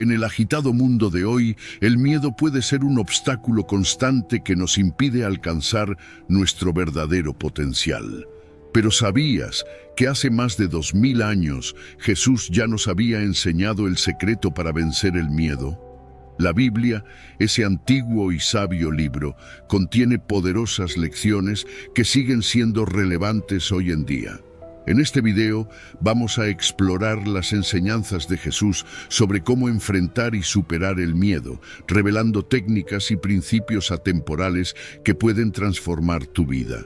En el agitado mundo de hoy, el miedo puede ser un obstáculo constante que nos impide alcanzar nuestro verdadero potencial. Pero ¿sabías que hace más de 2000 años Jesús ya nos había enseñado el secreto para vencer el miedo? La Biblia, ese antiguo y sabio libro, contiene poderosas lecciones que siguen siendo relevantes hoy en día. En este video vamos a explorar las enseñanzas de Jesús sobre cómo enfrentar y superar el miedo, revelando técnicas y principios atemporales que pueden transformar tu vida.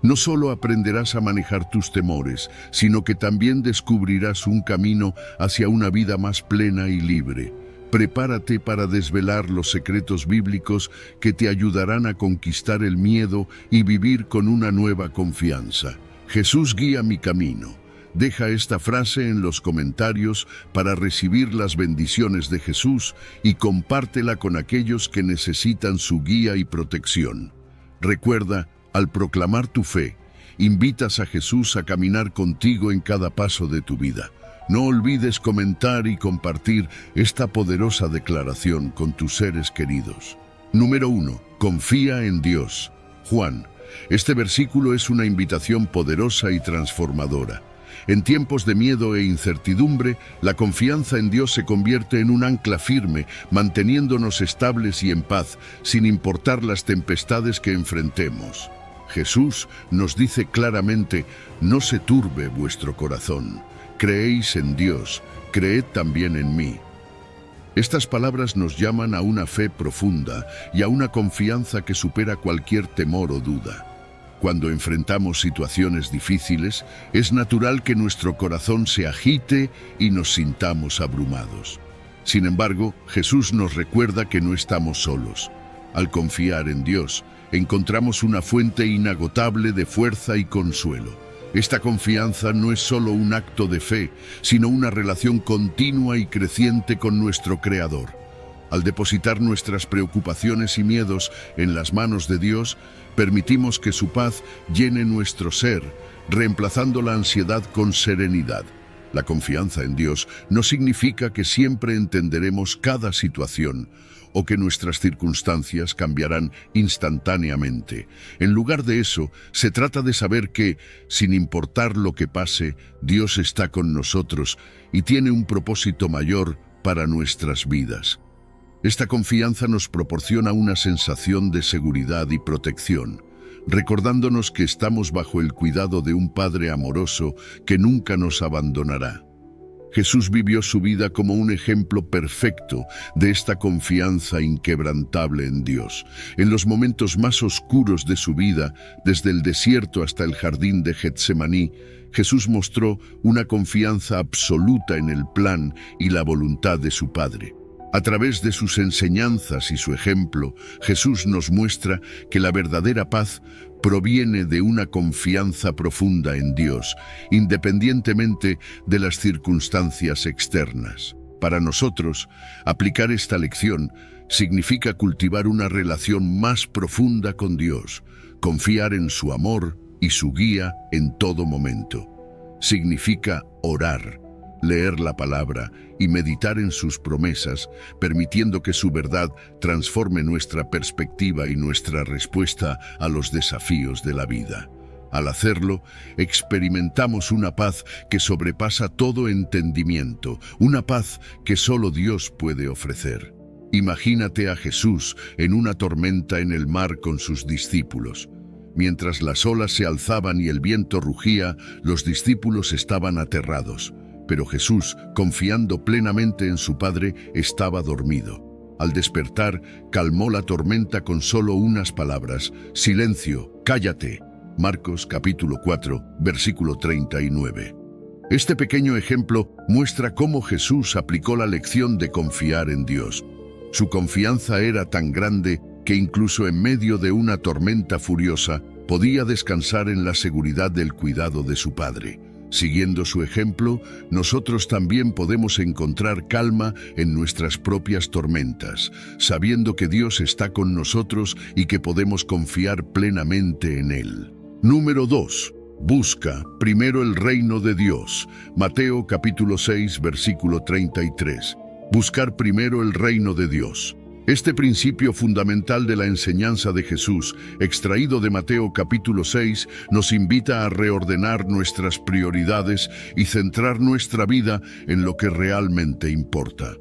No solo aprenderás a manejar tus temores, sino que también descubrirás un camino hacia una vida más plena y libre. Prepárate para desvelar los secretos bíblicos que te ayudarán a conquistar el miedo y vivir con una nueva confianza. Jesús guía mi camino. Deja esta frase en los comentarios para recibir las bendiciones de Jesús y compártela con aquellos que necesitan su guía y protección. Recuerda, al proclamar tu fe, invitas a Jesús a caminar contigo en cada paso de tu vida. No olvides comentar y compartir esta poderosa declaración con tus seres queridos. Número 1. Confía en Dios. Juan. Este versículo es una invitación poderosa y transformadora. En tiempos de miedo e incertidumbre, la confianza en Dios se convierte en un ancla firme, manteniéndonos estables y en paz, sin importar las tempestades que enfrentemos. Jesús nos dice claramente: no se turbe vuestro corazón. Creéis en Dios, creed también en mí. Estas palabras nos llaman a una fe profunda y a una confianza que supera cualquier temor o duda. Cuando enfrentamos situaciones difíciles, es natural que nuestro corazón se agite y nos sintamos abrumados. Sin embargo, Jesús nos recuerda que no estamos solos. Al confiar en Dios, encontramos una fuente inagotable de fuerza y consuelo. Esta confianza no es solo un acto de fe, sino una relación continua y creciente con nuestro Creador. Al depositar nuestras preocupaciones y miedos en las manos de Dios, permitimos que su paz llene nuestro ser, reemplazando la ansiedad con serenidad. La confianza en Dios no significa que siempre entenderemos cada situación o que nuestras circunstancias cambiarán instantáneamente. En lugar de eso, se trata de saber que, sin importar lo que pase, Dios está con nosotros y tiene un propósito mayor para nuestras vidas. Esta confianza nos proporciona una sensación de seguridad y protección, recordándonos que estamos bajo el cuidado de un Padre amoroso que nunca nos abandonará. Jesús vivió su vida como un ejemplo perfecto de esta confianza inquebrantable en Dios. En los momentos más oscuros de su vida, desde el desierto hasta el jardín de Getsemaní, Jesús mostró una confianza absoluta en el plan y la voluntad de su Padre. A través de sus enseñanzas y su ejemplo, Jesús nos muestra que la verdadera paz proviene de una confianza profunda en Dios, independientemente de las circunstancias externas. Para nosotros, aplicar esta lección significa cultivar una relación más profunda con Dios, confiar en su amor y su guía en todo momento. Significa orar, leer la palabra y meditar en sus promesas, permitiendo que su verdad transforme nuestra perspectiva y nuestra respuesta a los desafíos de la vida. Al hacerlo, experimentamos una paz que sobrepasa todo entendimiento, una paz que solo Dios puede ofrecer. Imagínate a Jesús en una tormenta en el mar con sus discípulos. Mientras las olas se alzaban y el viento rugía, los discípulos estaban aterrados. Pero Jesús, confiando plenamente en su Padre, estaba dormido. Al despertar, calmó la tormenta con solo unas palabras: silencio, cállate. Marcos capítulo 4, versículo 39. Este pequeño ejemplo muestra cómo Jesús aplicó la lección de confiar en Dios. Su confianza era tan grande que incluso en medio de una tormenta furiosa, podía descansar en la seguridad del cuidado de su Padre. Siguiendo su ejemplo, nosotros también podemos encontrar calma en nuestras propias tormentas, sabiendo que Dios está con nosotros y que podemos confiar plenamente en Él. Número 2. Busca primero el reino de Dios. Mateo capítulo 6, versículo 33. Buscar primero el reino de Dios. Este principio fundamental de la enseñanza de Jesús, extraído de Mateo capítulo 6, nos invita a reordenar nuestras prioridades y centrar nuestra vida en lo que realmente importa.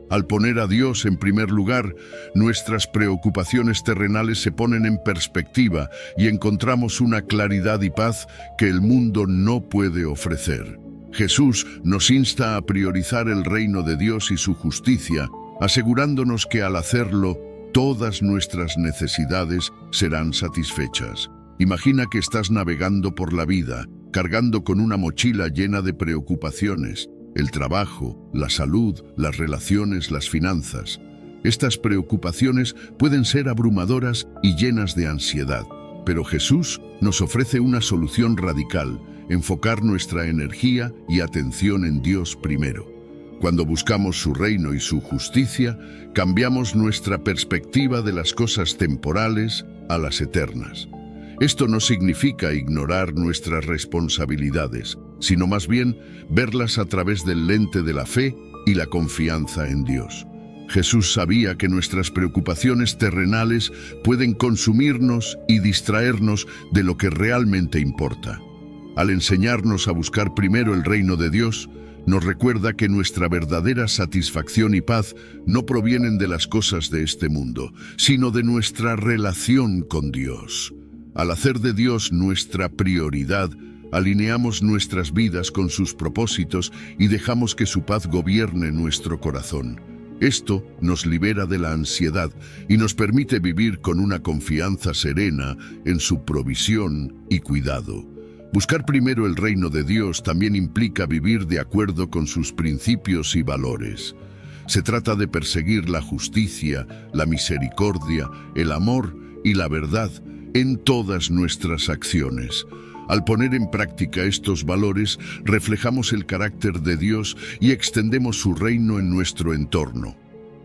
Al poner a Dios en primer lugar, nuestras preocupaciones terrenales se ponen en perspectiva y encontramos una claridad y paz que el mundo no puede ofrecer. Jesús nos insta a priorizar el reino de Dios y su justicia, asegurándonos que al hacerlo, todas nuestras necesidades serán satisfechas. Imagina que estás navegando por la vida, cargando con una mochila llena de preocupaciones, el trabajo, la salud, las relaciones, las finanzas. Estas preocupaciones pueden ser abrumadoras y llenas de ansiedad, pero Jesús nos ofrece una solución radical: enfocar nuestra energía y atención en Dios primero. Cuando buscamos su reino y su justicia, cambiamos nuestra perspectiva de las cosas temporales a las eternas. Esto no significa ignorar nuestras responsabilidades, sino más bien verlas a través del lente de la fe y la confianza en Dios. Jesús sabía que nuestras preocupaciones terrenales pueden consumirnos y distraernos de lo que realmente importa. Al enseñarnos a buscar primero el reino de Dios, nos recuerda que nuestra verdadera satisfacción y paz no provienen de las cosas de este mundo, sino de nuestra relación con Dios. Al hacer de Dios nuestra prioridad, alineamos nuestras vidas con sus propósitos y dejamos que su paz gobierne nuestro corazón. Esto nos libera de la ansiedad y nos permite vivir con una confianza serena en su provisión y cuidado. Buscar primero el reino de Dios también implica vivir de acuerdo con sus principios y valores. Se trata de perseguir la justicia, la misericordia, el amor y la verdad en todas nuestras acciones. Al poner en práctica estos valores, reflejamos el carácter de Dios y extendemos su reino en nuestro entorno.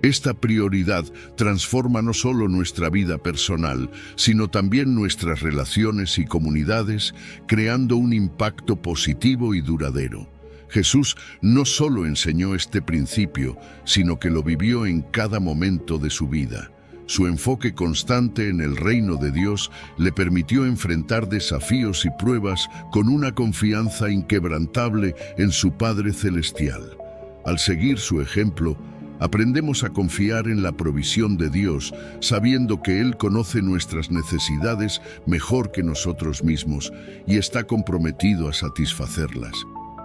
Esta prioridad transforma no solo nuestra vida personal, sino también nuestras relaciones y comunidades, creando un impacto positivo y duradero. Jesús no solo enseñó este principio, sino que lo vivió en cada momento de su vida. Su enfoque constante en el reino de Dios le permitió enfrentar desafíos y pruebas con una confianza inquebrantable en su Padre Celestial. Al seguir su ejemplo, aprendemos a confiar en la provisión de Dios, sabiendo que Él conoce nuestras necesidades mejor que nosotros mismos y está comprometido a satisfacerlas.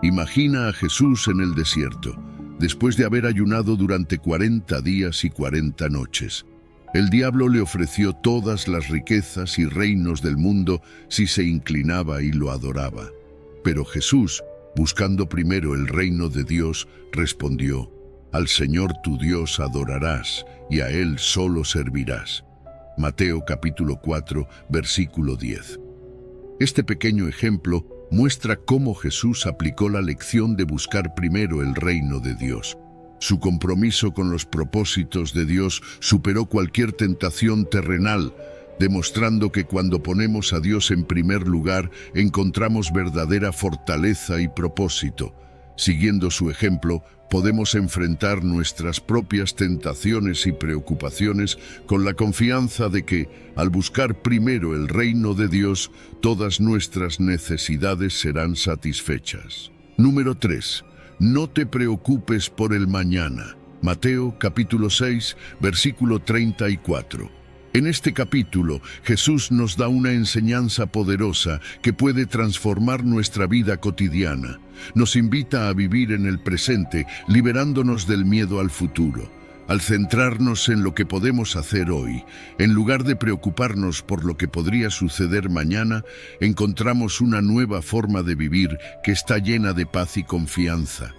Imagina a Jesús en el desierto, después de haber ayunado durante 40 días y 40 noches. El diablo le ofreció todas las riquezas y reinos del mundo si se inclinaba y lo adoraba. Pero Jesús, buscando primero el reino de Dios, respondió: «Al Señor tu Dios adorarás y a Él solo servirás». Mateo capítulo 4, versículo 10. Este pequeño ejemplo muestra cómo Jesús aplicó la lección de buscar primero el reino de Dios. Su compromiso con los propósitos de Dios superó cualquier tentación terrenal, demostrando que cuando ponemos a Dios en primer lugar, encontramos verdadera fortaleza y propósito. Siguiendo su ejemplo, podemos enfrentar nuestras propias tentaciones y preocupaciones con la confianza de que, al buscar primero el reino de Dios, todas nuestras necesidades serán satisfechas. Número 3. No te preocupes por el mañana. Mateo capítulo 6, versículo 34. En este capítulo, Jesús nos da una enseñanza poderosa que puede transformar nuestra vida cotidiana. Nos invita a vivir en el presente, liberándonos del miedo al futuro. Al centrarnos en lo que podemos hacer hoy, en lugar de preocuparnos por lo que podría suceder mañana, encontramos una nueva forma de vivir que está llena de paz y confianza.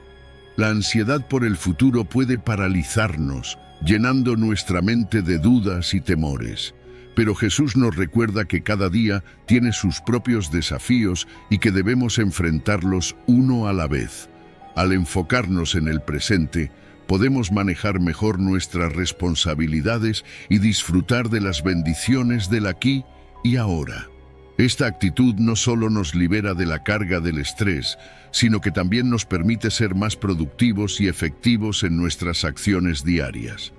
La ansiedad por el futuro puede paralizarnos, llenando nuestra mente de dudas y temores. Pero Jesús nos recuerda que cada día tiene sus propios desafíos y que debemos enfrentarlos uno a la vez. Al enfocarnos en el presente, podemos manejar mejor nuestras responsabilidades y disfrutar de las bendiciones del aquí y ahora. Esta actitud no solo nos libera de la carga del estrés, sino que también nos permite ser más productivos y efectivos en nuestras acciones diarias.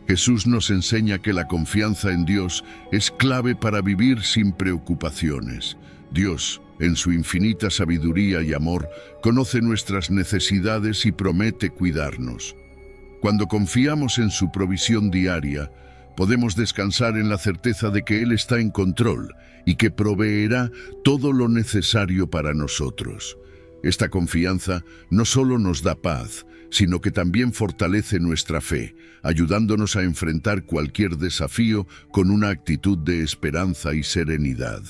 Jesús nos enseña que la confianza en Dios es clave para vivir sin preocupaciones. Dios, en su infinita sabiduría y amor, conoce nuestras necesidades y promete cuidarnos. Cuando confiamos en su provisión diaria, podemos descansar en la certeza de que Él está en control y que proveerá todo lo necesario para nosotros. Esta confianza no solo nos da paz, sino que también fortalece nuestra fe, ayudándonos a enfrentar cualquier desafío con una actitud de esperanza y serenidad.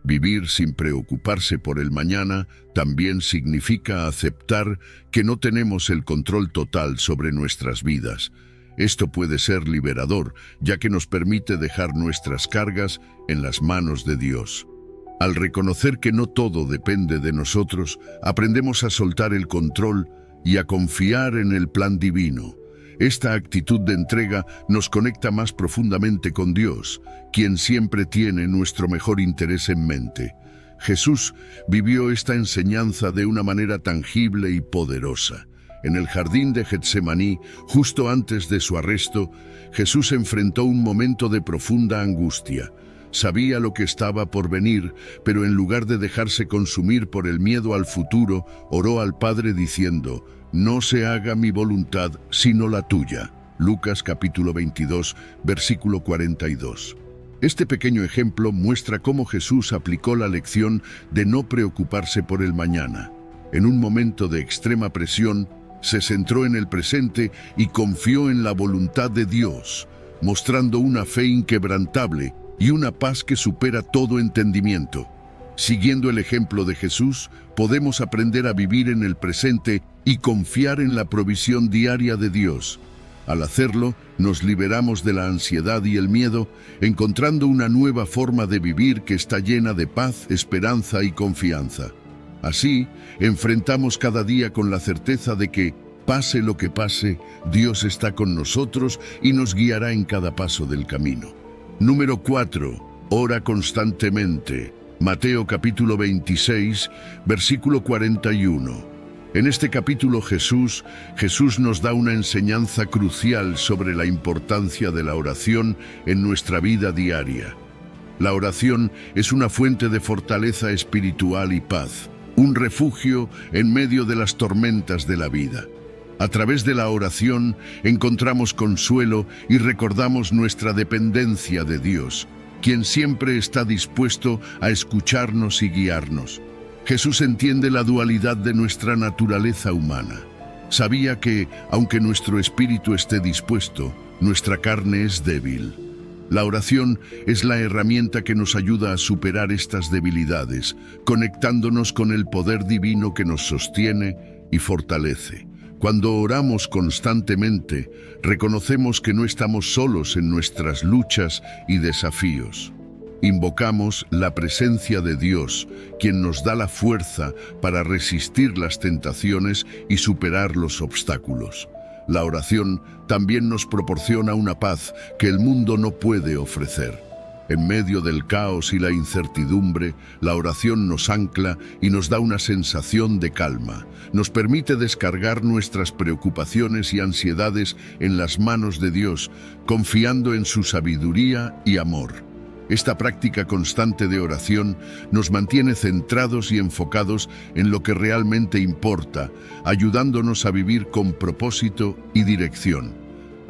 Vivir sin preocuparse por el mañana también significa aceptar que no tenemos el control total sobre nuestras vidas. Esto puede ser liberador, ya que nos permite dejar nuestras cargas en las manos de Dios. Al reconocer que no todo depende de nosotros, aprendemos a soltar el control y a confiar en el plan divino. Esta actitud de entrega nos conecta más profundamente con Dios, quien siempre tiene nuestro mejor interés en mente. Jesús vivió esta enseñanza de una manera tangible y poderosa. En el jardín de Getsemaní, justo antes de su arresto, Jesús enfrentó un momento de profunda angustia. Sabía lo que estaba por venir, pero en lugar de dejarse consumir por el miedo al futuro, oró al Padre diciendo: «No se haga mi voluntad, sino la tuya». Lucas capítulo 22, versículo 42. Este pequeño ejemplo muestra cómo Jesús aplicó la lección de no preocuparse por el mañana. En un momento de extrema presión, se centró en el presente y confió en la voluntad de Dios, mostrando una fe inquebrantable y una paz que supera todo entendimiento. Siguiendo el ejemplo de Jesús, podemos aprender a vivir en el presente y confiar en la provisión diaria de Dios. Al hacerlo, nos liberamos de la ansiedad y el miedo, encontrando una nueva forma de vivir que está llena de paz, esperanza y confianza. Así, enfrentamos cada día con la certeza de que, pase lo que pase, Dios está con nosotros y nos guiará en cada paso del camino. Número 4. Ora constantemente. Mateo capítulo 26, versículo 41. En este capítulo Jesús nos da una enseñanza crucial sobre la importancia de la oración en nuestra vida diaria. La oración es una fuente de fortaleza espiritual y paz, un refugio en medio de las tormentas de la vida. A través de la oración encontramos consuelo y recordamos nuestra dependencia de Dios, quien siempre está dispuesto a escucharnos y guiarnos. Jesús entiende la dualidad de nuestra naturaleza humana. Sabía que, aunque nuestro espíritu esté dispuesto, nuestra carne es débil. La oración es la herramienta que nos ayuda a superar estas debilidades, conectándonos con el poder divino que nos sostiene y fortalece. Cuando oramos constantemente, reconocemos que no estamos solos en nuestras luchas y desafíos. Invocamos la presencia de Dios, quien nos da la fuerza para resistir las tentaciones y superar los obstáculos. La oración también nos proporciona una paz que el mundo no puede ofrecer. En medio del caos y la incertidumbre, la oración nos ancla y nos da una sensación de calma. Nos permite descargar nuestras preocupaciones y ansiedades en las manos de Dios, confiando en su sabiduría y amor. Esta práctica constante de oración nos mantiene centrados y enfocados en lo que realmente importa, ayudándonos a vivir con propósito y dirección.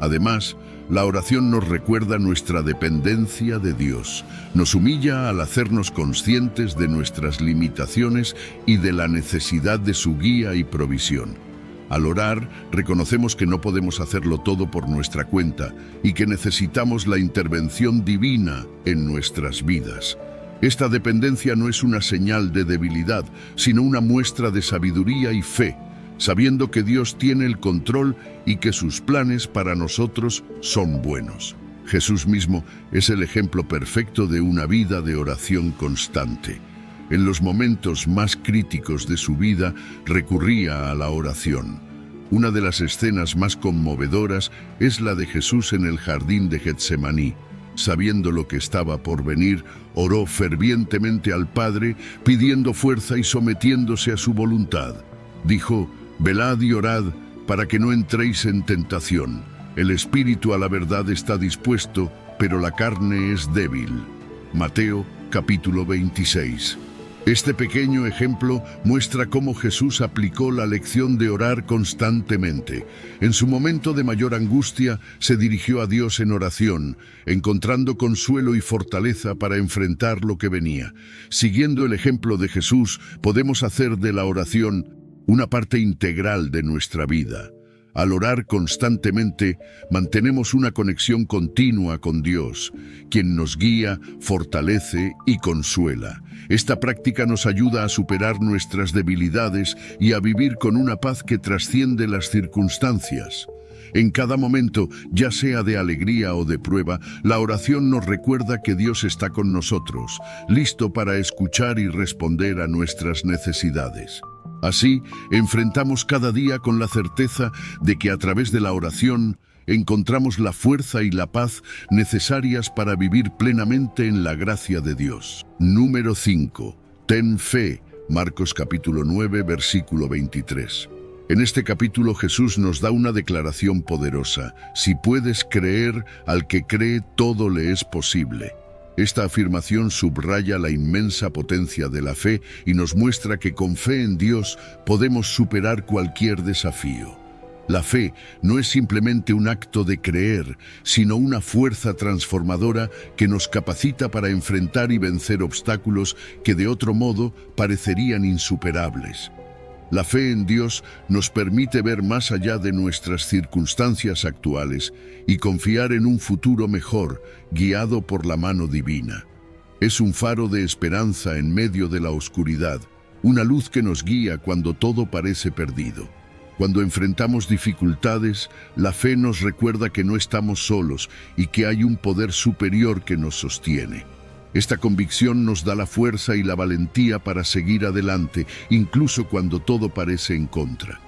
Además, la oración nos recuerda nuestra dependencia de Dios, nos humilla al hacernos conscientes de nuestras limitaciones y de la necesidad de su guía y provisión. Al orar, reconocemos que no podemos hacerlo todo por nuestra cuenta y que necesitamos la intervención divina en nuestras vidas. Esta dependencia no es una señal de debilidad, sino una muestra de sabiduría y fe, sabiendo que Dios tiene el control y que sus planes para nosotros son buenos. Jesús mismo es el ejemplo perfecto de una vida de oración constante. En los momentos más críticos de su vida recurría a la oración. Una de las escenas más conmovedoras es la de Jesús en el jardín de Getsemaní. Sabiendo lo que estaba por venir, oró fervientemente al Padre, pidiendo fuerza y sometiéndose a su voluntad. Dijo: «Velad y orad, para que no entréis en tentación. El espíritu a la verdad está dispuesto, pero la carne es débil». Mateo, capítulo 26. Este pequeño ejemplo muestra cómo Jesús aplicó la lección de orar constantemente. En su momento de mayor angustia, se dirigió a Dios en oración, encontrando consuelo y fortaleza para enfrentar lo que venía. Siguiendo el ejemplo de Jesús, podemos hacer de la oración una parte integral de nuestra vida. Al orar constantemente, mantenemos una conexión continua con Dios, quien nos guía, fortalece y consuela. Esta práctica nos ayuda a superar nuestras debilidades y a vivir con una paz que trasciende las circunstancias. En cada momento, ya sea de alegría o de prueba, la oración nos recuerda que Dios está con nosotros, listo para escuchar y responder a nuestras necesidades. Así, enfrentamos cada día con la certeza de que a través de la oración encontramos la fuerza y la paz necesarias para vivir plenamente en la gracia de Dios. Número 5. Ten fe. Marcos capítulo 9, versículo 23. En este capítulo Jesús nos da una declaración poderosa: si puedes creer, al que cree todo le es posible. Esta afirmación subraya la inmensa potencia de la fe y nos muestra que con fe en Dios podemos superar cualquier desafío. La fe no es simplemente un acto de creer, sino una fuerza transformadora que nos capacita para enfrentar y vencer obstáculos que de otro modo parecerían insuperables. La fe en Dios nos permite ver más allá de nuestras circunstancias actuales y confiar en un futuro mejor, guiado por la mano divina. Es un faro de esperanza en medio de la oscuridad, una luz que nos guía cuando todo parece perdido. Cuando enfrentamos dificultades, la fe nos recuerda que no estamos solos y que hay un poder superior que nos sostiene. Esta convicción nos da la fuerza y la valentía para seguir adelante, incluso cuando todo parece en contra.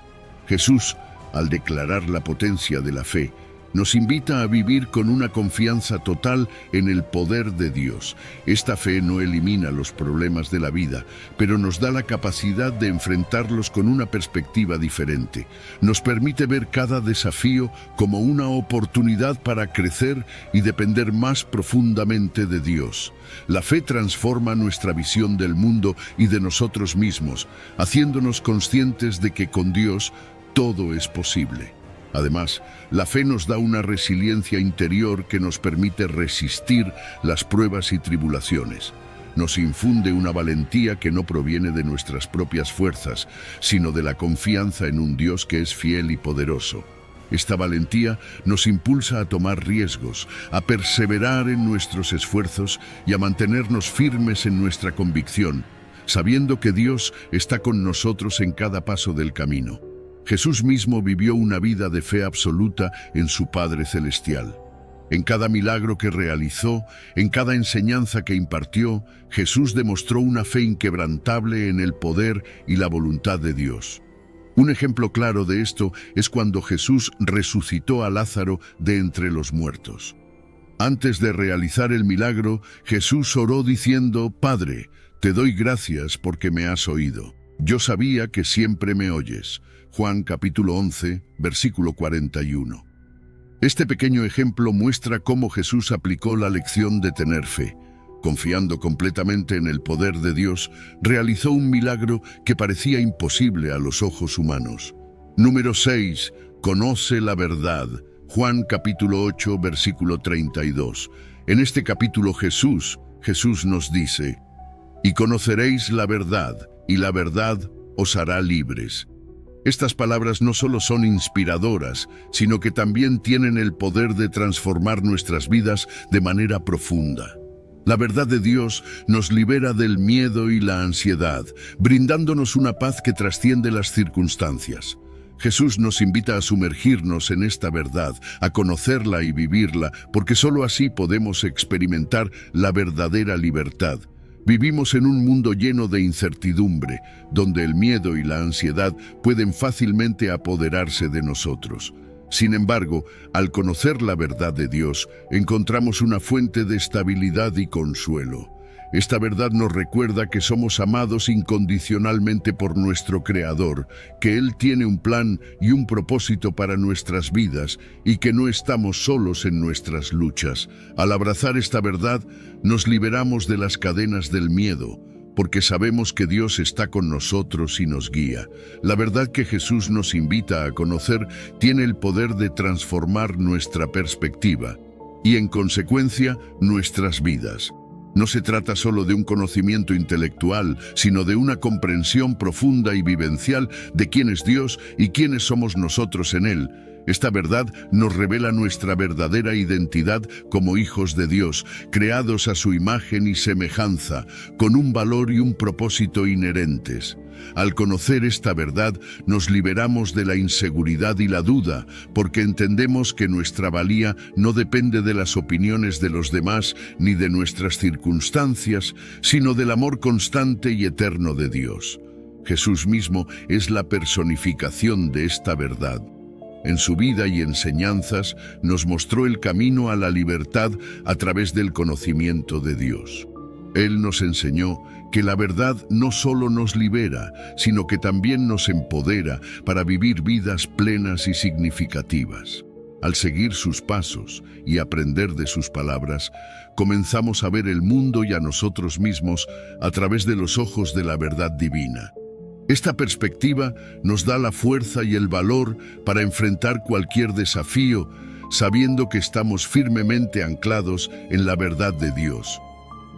Jesús, al declarar la potencia de la fe, nos invita a vivir con una confianza total en el poder de Dios. Esta fe no elimina los problemas de la vida, pero nos da la capacidad de enfrentarlos con una perspectiva diferente. Nos permite ver cada desafío como una oportunidad para crecer y depender más profundamente de Dios. La fe transforma nuestra visión del mundo y de nosotros mismos, haciéndonos conscientes de que con Dios todo es posible. Además, la fe nos da una resiliencia interior que nos permite resistir las pruebas y tribulaciones. Nos infunde una valentía que no proviene de nuestras propias fuerzas, sino de la confianza en un Dios que es fiel y poderoso. Esta valentía nos impulsa a tomar riesgos, a perseverar en nuestros esfuerzos y a mantenernos firmes en nuestra convicción, sabiendo que Dios está con nosotros en cada paso del camino. Jesús mismo vivió una vida de fe absoluta en su Padre Celestial. En cada milagro que realizó, en cada enseñanza que impartió, Jesús demostró una fe inquebrantable en el poder y la voluntad de Dios. Un ejemplo claro de esto es cuando Jesús resucitó a Lázaro de entre los muertos. Antes de realizar el milagro, Jesús oró diciendo: «Padre, te doy gracias porque me has oído. Yo sabía que siempre me oyes». Juan capítulo 11, versículo 41. Este pequeño ejemplo muestra cómo Jesús aplicó la lección de tener fe. Confiando completamente en el poder de Dios, realizó un milagro que parecía imposible a los ojos humanos. Número 6. Conoce la verdad. Juan capítulo 8, versículo 32. En este capítulo Jesús nos dice: «Y conoceréis la verdad, y la verdad os hará libres». Estas palabras no solo son inspiradoras, sino que también tienen el poder de transformar nuestras vidas de manera profunda. La verdad de Dios nos libera del miedo y la ansiedad, brindándonos una paz que trasciende las circunstancias. Jesús nos invita a sumergirnos en esta verdad, a conocerla y vivirla, porque solo así podemos experimentar la verdadera libertad. Vivimos en un mundo lleno de incertidumbre, donde el miedo y la ansiedad pueden fácilmente apoderarse de nosotros. Sin embargo, al conocer la verdad de Dios, encontramos una fuente de estabilidad y consuelo. Esta verdad nos recuerda que somos amados incondicionalmente por nuestro Creador, que Él tiene un plan y un propósito para nuestras vidas y que no estamos solos en nuestras luchas. Al abrazar esta verdad, nos liberamos de las cadenas del miedo, porque sabemos que Dios está con nosotros y nos guía. La verdad que Jesús nos invita a conocer tiene el poder de transformar nuestra perspectiva y, en consecuencia, nuestras vidas. No se trata solo de un conocimiento intelectual, sino de una comprensión profunda y vivencial de quién es Dios y quiénes somos nosotros en Él. Esta verdad nos revela nuestra verdadera identidad como hijos de Dios, creados a su imagen y semejanza, con un valor y un propósito inherentes. Al conocer esta verdad, nos liberamos de la inseguridad y la duda, porque entendemos que nuestra valía no depende de las opiniones de los demás ni de nuestras circunstancias, sino del amor constante y eterno de Dios. Jesús mismo es la personificación de esta verdad. En su vida y enseñanzas nos mostró el camino a la libertad a través del conocimiento de Dios. Él nos enseñó que la verdad no solo nos libera, sino que también nos empodera para vivir vidas plenas y significativas. Al seguir sus pasos y aprender de sus palabras, comenzamos a ver el mundo y a nosotros mismos a través de los ojos de la verdad divina. Esta perspectiva nos da la fuerza y el valor para enfrentar cualquier desafío, sabiendo que estamos firmemente anclados en la verdad de Dios.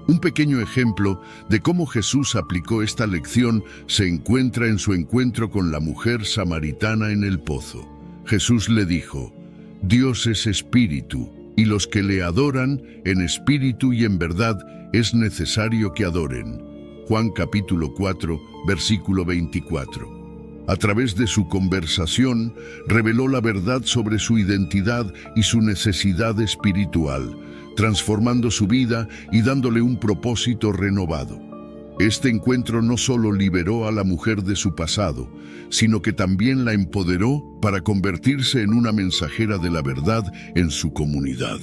Un pequeño ejemplo de cómo Jesús aplicó esta lección se encuentra en su encuentro con la mujer samaritana en el pozo. Jesús le dijo: Dios es espíritu, y los que le adoran en espíritu y en verdad es necesario que adoren. Juan capítulo 4, versículo 24. A través de su conversación, reveló la verdad sobre su identidad y su necesidad espiritual, transformando su vida y dándole un propósito renovado. Este encuentro no solo liberó a la mujer de su pasado, sino que también la empoderó para convertirse en una mensajera de la verdad en su comunidad.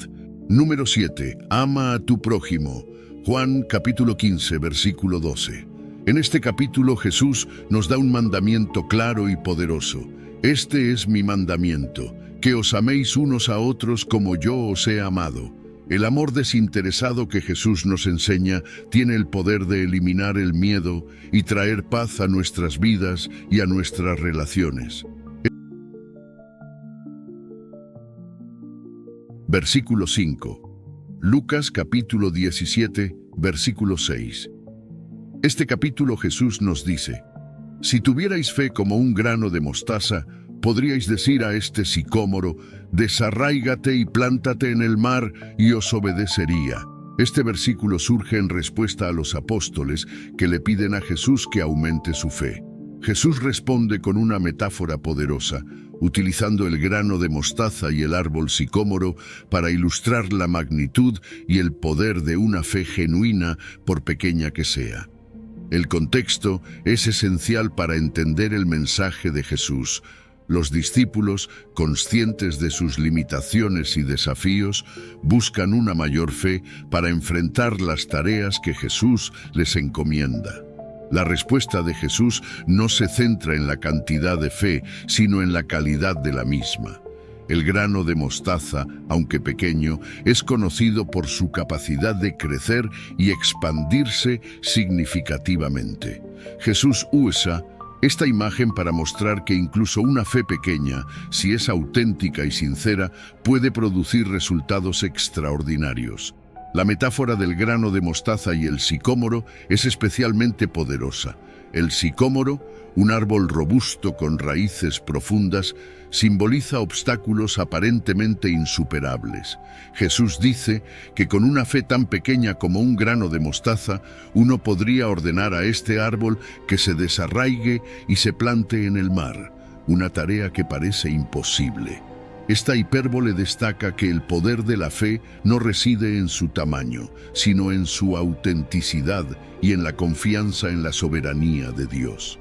Número 7. Ama a tu prójimo. Juan capítulo 15, versículo 12. En este capítulo Jesús nos da un mandamiento claro y poderoso. Este es mi mandamiento, que os améis unos a otros como yo os he amado. El amor desinteresado que Jesús nos enseña tiene el poder de eliminar el miedo y traer paz a nuestras vidas y a nuestras relaciones. Versículo 5. Lucas capítulo 17, versículo 6. Este capítulo Jesús nos dice: si tuvierais fe como un grano de mostaza, podríais decir a este sicómoro: desarráigate y plántate en el mar, y os obedecería. Este versículo surge en respuesta a los apóstoles que le piden a Jesús que aumente su fe. Jesús responde con una metáfora poderosa, utilizando el grano de mostaza y el árbol sicómoro para ilustrar la magnitud y el poder de una fe genuina, por pequeña que sea. El contexto es esencial para entender el mensaje de Jesús. Los discípulos, conscientes de sus limitaciones y desafíos, buscan una mayor fe para enfrentar las tareas que Jesús les encomienda. La respuesta de Jesús no se centra en la cantidad de fe, sino en la calidad de la misma. El grano de mostaza, aunque pequeño, es conocido por su capacidad de crecer y expandirse significativamente. Jesús usa esta imagen para mostrar que incluso una fe pequeña, si es auténtica y sincera, puede producir resultados extraordinarios. La metáfora del grano de mostaza y el sicómoro es especialmente poderosa. El sicómoro, un árbol robusto con raíces profundas, simboliza obstáculos aparentemente insuperables. Jesús dice que con una fe tan pequeña como un grano de mostaza, uno podría ordenar a este árbol que se desarraigue y se plante en el mar, una tarea que parece imposible. Esta hipérbole destaca que el poder de la fe no reside en su tamaño, sino en su autenticidad y en la confianza en la soberanía de Dios.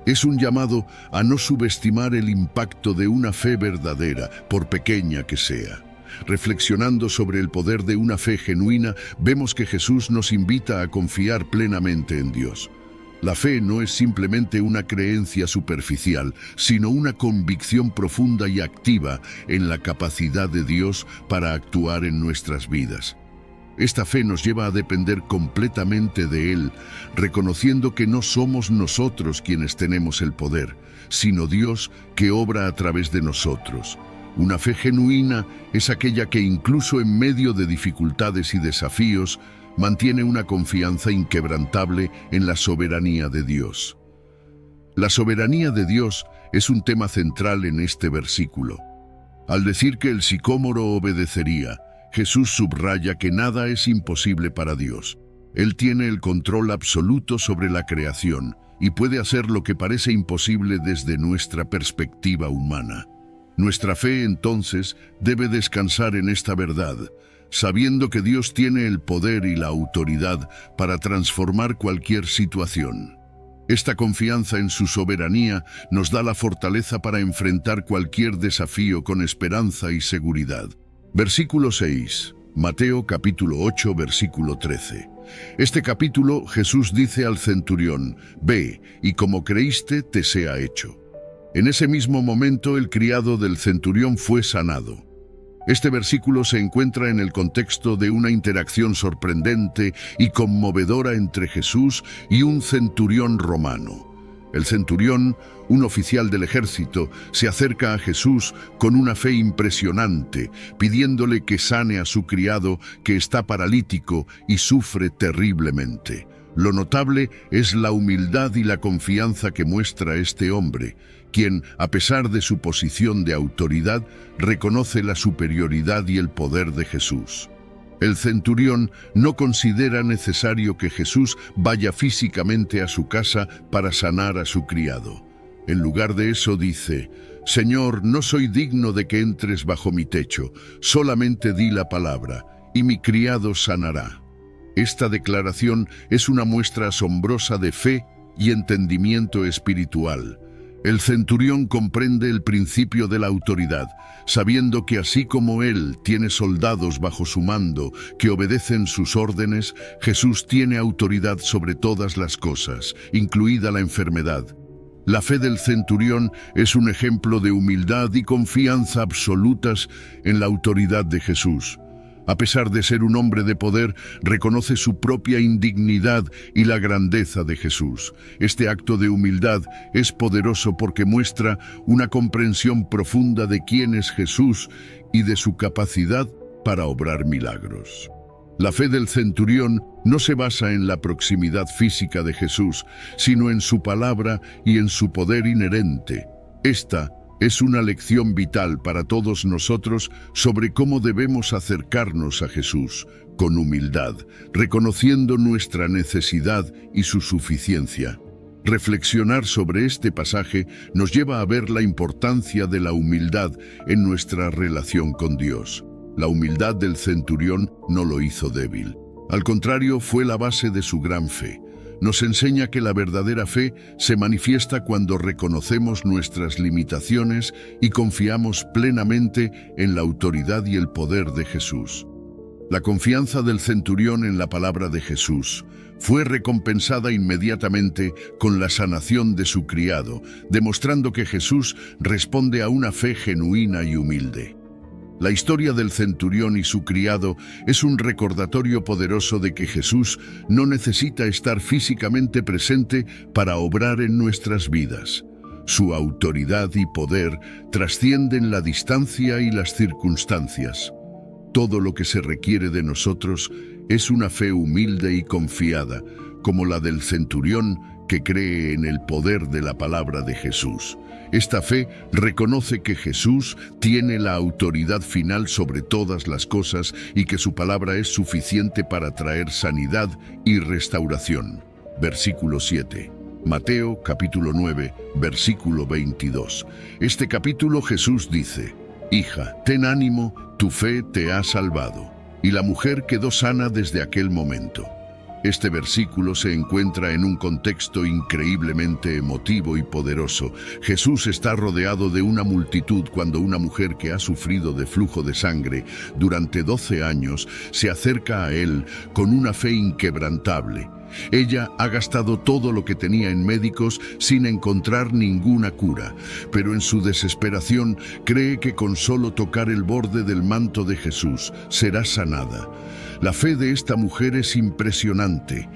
Es un llamado a no subestimar el impacto de una fe verdadera, por pequeña que sea. Reflexionando sobre el poder de una fe genuina, vemos que Jesús nos invita a confiar plenamente en Dios. La fe no es simplemente una creencia superficial, sino una convicción profunda y activa en la capacidad de Dios para actuar en nuestras vidas. Esta fe nos lleva a depender completamente de Él, reconociendo que no somos nosotros quienes tenemos el poder, sino Dios que obra a través de nosotros. Una fe genuina es aquella que incluso en medio de dificultades y desafíos mantiene una confianza inquebrantable en la soberanía de Dios. La soberanía de Dios es un tema central en este versículo. Al decir que el sicómoro obedecería, Jesús subraya que nada es imposible para Dios. Él tiene el control absoluto sobre la creación y puede hacer lo que parece imposible desde nuestra perspectiva humana. Nuestra fe, entonces, debe descansar en esta verdad, sabiendo que Dios tiene el poder y la autoridad para transformar cualquier situación. Esta confianza en su soberanía nos da la fortaleza para enfrentar cualquier desafío con esperanza y seguridad. Versículo 6. Mateo capítulo 8, versículo 13. Este capítulo Jesús dice al centurión: «Ve, y como creíste, te sea hecho». En ese mismo momento el criado del centurión fue sanado. Este versículo se encuentra en el contexto de una interacción sorprendente y conmovedora entre Jesús y un centurión romano. El centurión, un oficial del ejército, se acerca a Jesús con una fe impresionante, pidiéndole que sane a su criado que está paralítico y sufre terriblemente. Lo notable es la humildad y la confianza que muestra este hombre, quien, a pesar de su posición de autoridad, reconoce la superioridad y el poder de Jesús. El centurión no considera necesario que Jesús vaya físicamente a su casa para sanar a su criado. En lugar de eso dice: «Señor, no soy digno de que entres bajo mi techo, solamente di la palabra, y mi criado sanará». Esta declaración es una muestra asombrosa de fe y entendimiento espiritual. El centurión comprende el principio de la autoridad, sabiendo que así como él tiene soldados bajo su mando que obedecen sus órdenes, Jesús tiene autoridad sobre todas las cosas, incluida la enfermedad. La fe del centurión es un ejemplo de humildad y confianza absolutas en la autoridad de Jesús. A pesar de ser un hombre de poder, reconoce su propia indignidad y la grandeza de Jesús. Este acto de humildad es poderoso porque muestra una comprensión profunda de quién es Jesús y de su capacidad para obrar milagros. La fe del centurión no se basa en la proximidad física de Jesús, sino en su palabra y en su poder inherente. Esta es una lección vital para todos nosotros sobre cómo debemos acercarnos a Jesús con humildad, reconociendo nuestra necesidad y su suficiencia. Reflexionar sobre este pasaje nos lleva a ver la importancia de la humildad en nuestra relación con Dios. La humildad del centurión no lo hizo débil. Al contrario, fue la base de su gran fe. Nos enseña que la verdadera fe se manifiesta cuando reconocemos nuestras limitaciones y confiamos plenamente en la autoridad y el poder de Jesús. La confianza del centurión en la palabra de Jesús fue recompensada inmediatamente con la sanación de su criado, demostrando que Jesús responde a una fe genuina y humilde. La historia del centurión y su criado es un recordatorio poderoso de que Jesús no necesita estar físicamente presente para obrar en nuestras vidas. Su autoridad y poder trascienden la distancia y las circunstancias. Todo lo que se requiere de nosotros es una fe humilde y confiada, como la del centurión que cree en el poder de la palabra de Jesús. Esta fe reconoce que Jesús tiene la autoridad final sobre todas las cosas y que su palabra es suficiente para traer sanidad y restauración. Versículo 7. Mateo capítulo 9, versículo 22. Este capítulo Jesús dice: «Hija, ten ánimo, tu fe te ha salvado». Y la mujer quedó sana desde aquel momento. Este versículo se encuentra en un contexto increíblemente emotivo y poderoso. Jesús está rodeado de una multitud cuando una mujer que ha sufrido de flujo de sangre durante 12 años se acerca a él con una fe inquebrantable. Ella ha gastado todo lo que tenía en médicos sin encontrar ninguna cura, pero en su desesperación cree que con solo tocar el borde del manto de Jesús será sanada. La fe de esta mujer es impresionante.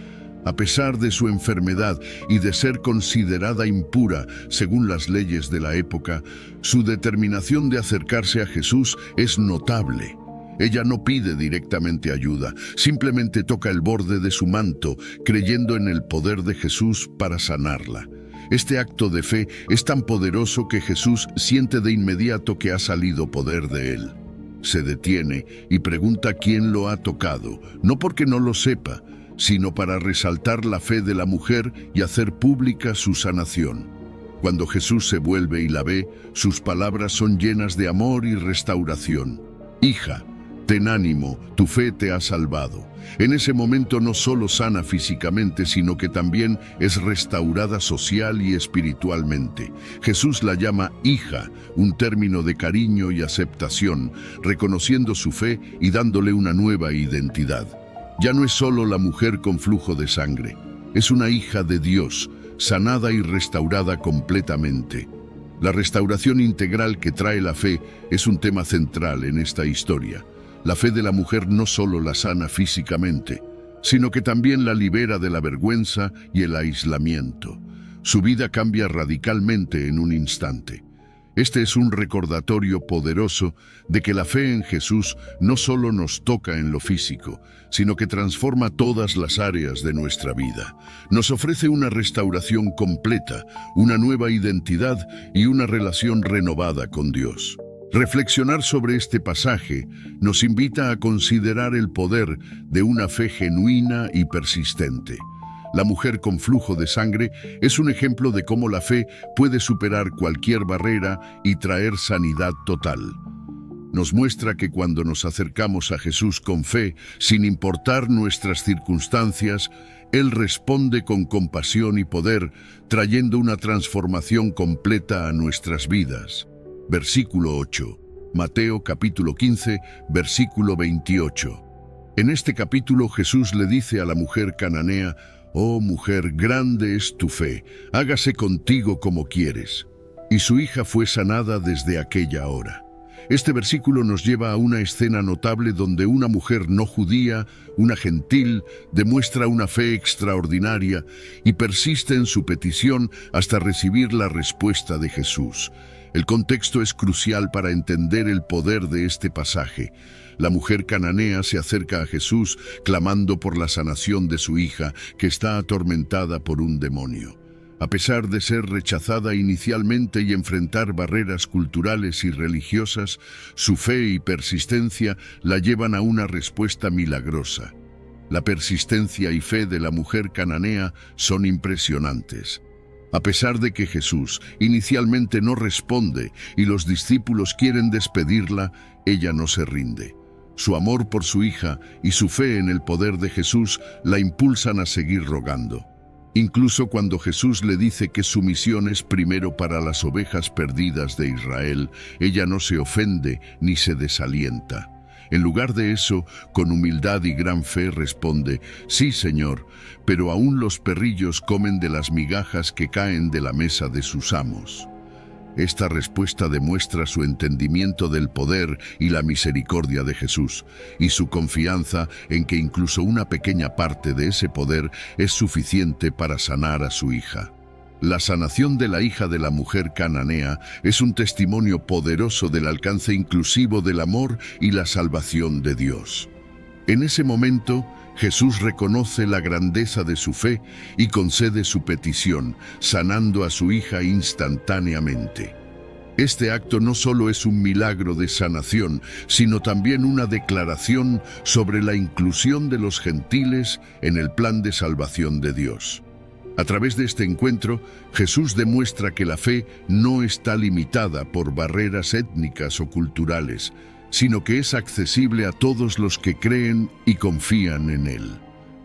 A pesar de su enfermedad y de ser considerada impura según las leyes de la época, su determinación de acercarse a Jesús es notable. Ella no pide directamente ayuda, simplemente toca el borde de su manto, creyendo en el poder de Jesús para sanarla. Este acto de fe es tan poderoso que Jesús siente de inmediato que ha salido poder de él. Se detiene y pregunta quién lo ha tocado, no porque no lo sepa, sino para resaltar la fe de la mujer y hacer pública su sanación. Cuando Jesús se vuelve y la ve, sus palabras son llenas de amor y restauración. Hija, ten ánimo, tu fe te ha salvado. En ese momento no solo sana físicamente, sino que también es restaurada social y espiritualmente. Jesús la llama hija, un término de cariño y aceptación, reconociendo su fe y dándole una nueva identidad. Ya no es solo la mujer con flujo de sangre, es una hija de Dios, sanada y restaurada completamente. La restauración integral que trae la fe es un tema central en esta historia. La fe de la mujer no solo la sana físicamente, sino que también la libera de la vergüenza y el aislamiento. Su vida cambia radicalmente en un instante. Este es un recordatorio poderoso de que la fe en Jesús no solo nos toca en lo físico, sino que transforma todas las áreas de nuestra vida. Nos ofrece una restauración completa, una nueva identidad y una relación renovada con Dios. Reflexionar sobre este pasaje nos invita a considerar el poder de una fe genuina y persistente. La mujer con flujo de sangre es un ejemplo de cómo la fe puede superar cualquier barrera y traer sanidad total. Nos muestra que cuando nos acercamos a Jesús con fe, sin importar nuestras circunstancias, Él responde con compasión y poder, trayendo una transformación completa a nuestras vidas. Versículo 8. Mateo capítulo 15, versículo 28. En este capítulo Jesús le dice a la mujer cananea: «Oh mujer, grande es tu fe, hágase contigo como quieres». Y su hija fue sanada desde aquella hora. Este versículo nos lleva a una escena notable donde una mujer no judía, una gentil, demuestra una fe extraordinaria y persiste en su petición hasta recibir la respuesta de Jesús. El contexto es crucial para entender el poder de este pasaje. La mujer cananea se acerca a Jesús clamando por la sanación de su hija, que está atormentada por un demonio. A pesar de ser rechazada inicialmente y enfrentar barreras culturales y religiosas, su fe y persistencia la llevan a una respuesta milagrosa. La persistencia y fe de la mujer cananea son impresionantes. A pesar de que Jesús inicialmente no responde y los discípulos quieren despedirla, ella no se rinde. Su amor por su hija y su fe en el poder de Jesús la impulsan a seguir rogando. Incluso cuando Jesús le dice que su misión es primero para las ovejas perdidas de Israel, ella no se ofende ni se desalienta. En lugar de eso, con humildad y gran fe responde: «Sí, Señor, pero aún los perrillos comen de las migajas que caen de la mesa de sus amos». Esta respuesta demuestra su entendimiento del poder y la misericordia de Jesús, y su confianza en que incluso una pequeña parte de ese poder es suficiente para sanar a su hija. La sanación de la hija de la mujer cananea es un testimonio poderoso del alcance inclusivo del amor y la salvación de Dios. En ese momento, Jesús reconoce la grandeza de su fe y concede su petición, sanando a su hija instantáneamente. Este acto no solo es un milagro de sanación, sino también una declaración sobre la inclusión de los gentiles en el plan de salvación de Dios. A través de este encuentro, Jesús demuestra que la fe no está limitada por barreras étnicas o culturales, sino que es accesible a todos los que creen y confían en Él.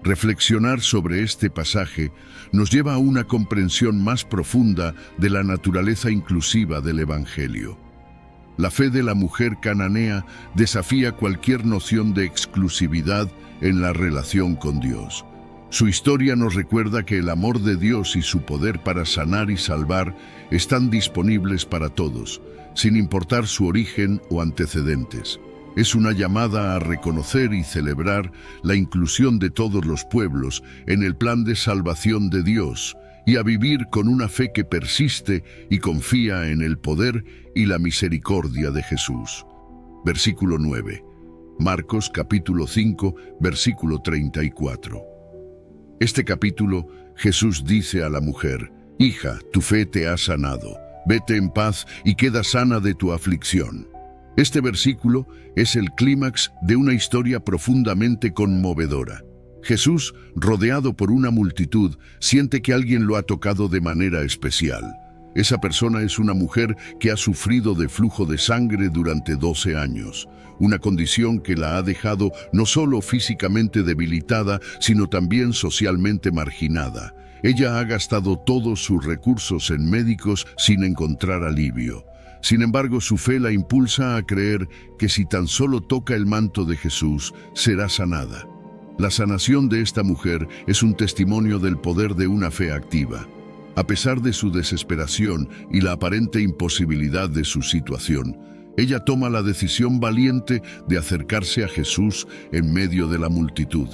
Reflexionar sobre este pasaje nos lleva a una comprensión más profunda de la naturaleza inclusiva del Evangelio. La fe de la mujer cananea desafía cualquier noción de exclusividad en la relación con Dios. Su historia nos recuerda que el amor de Dios y su poder para sanar y salvar están disponibles para todos, sin importar su origen o antecedentes. Es una llamada a reconocer y celebrar la inclusión de todos los pueblos en el plan de salvación de Dios y a vivir con una fe que persiste y confía en el poder y la misericordia de Jesús. Versículo 9. Marcos capítulo 5, versículo 34. Este capítulo, Jesús dice a la mujer: «Hija, tu fe te ha sanado. Vete en paz y queda sana de tu aflicción». Este versículo es el clímax de una historia profundamente conmovedora. Jesús, rodeado por una multitud, siente que alguien lo ha tocado de manera especial. Esa persona es una mujer que ha sufrido de flujo de sangre durante 12 años, una condición que la ha dejado no solo físicamente debilitada, sino también socialmente marginada. Ella ha gastado todos sus recursos en médicos sin encontrar alivio. Sin embargo, su fe la impulsa a creer que si tan solo toca el manto de Jesús, será sanada. La sanación de esta mujer es un testimonio del poder de una fe activa. A pesar de su desesperación y la aparente imposibilidad de su situación, ella toma la decisión valiente de acercarse a Jesús en medio de la multitud.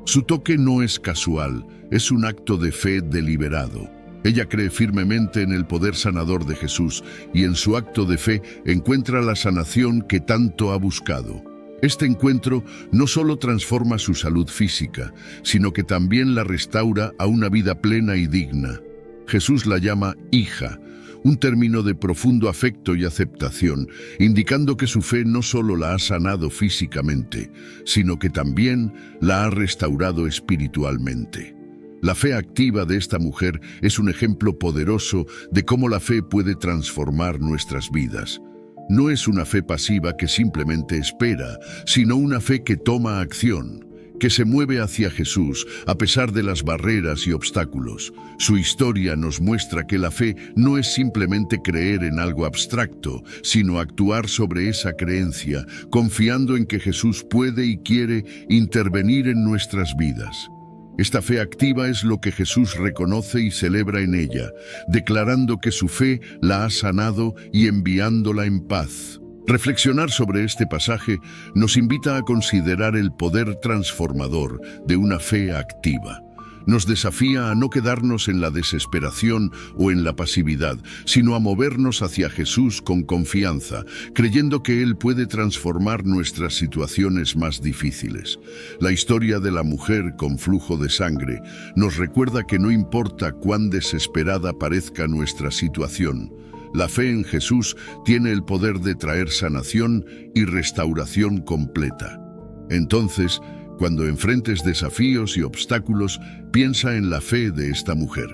Su toque no es casual, es un acto de fe deliberado. Ella cree firmemente en el poder sanador de Jesús y en su acto de fe encuentra la sanación que tanto ha buscado. Este encuentro no solo transforma su salud física, sino que también la restaura a una vida plena y digna. Jesús la llama hija, un término de profundo afecto y aceptación, indicando que su fe no solo la ha sanado físicamente, sino que también la ha restaurado espiritualmente. La fe activa de esta mujer es un ejemplo poderoso de cómo la fe puede transformar nuestras vidas. No es una fe pasiva que simplemente espera, sino una fe que toma acción, que se mueve hacia Jesús a pesar de las barreras y obstáculos. Su historia nos muestra que la fe no es simplemente creer en algo abstracto, sino actuar sobre esa creencia, confiando en que Jesús puede y quiere intervenir en nuestras vidas. Esta fe activa es lo que Jesús reconoce y celebra en ella, declarando que su fe la ha sanado y enviándola en paz. Reflexionar sobre este pasaje nos invita a considerar el poder transformador de una fe activa. Nos desafía a no quedarnos en la desesperación o en la pasividad, sino a movernos hacia Jesús con confianza, creyendo que Él puede transformar nuestras situaciones más difíciles. La historia de la mujer con flujo de sangre nos recuerda que no importa cuán desesperada parezca nuestra situación, la fe en Jesús tiene el poder de traer sanación y restauración completa. Entonces, cuando enfrentes desafíos y obstáculos, piensa en la fe de esta mujer.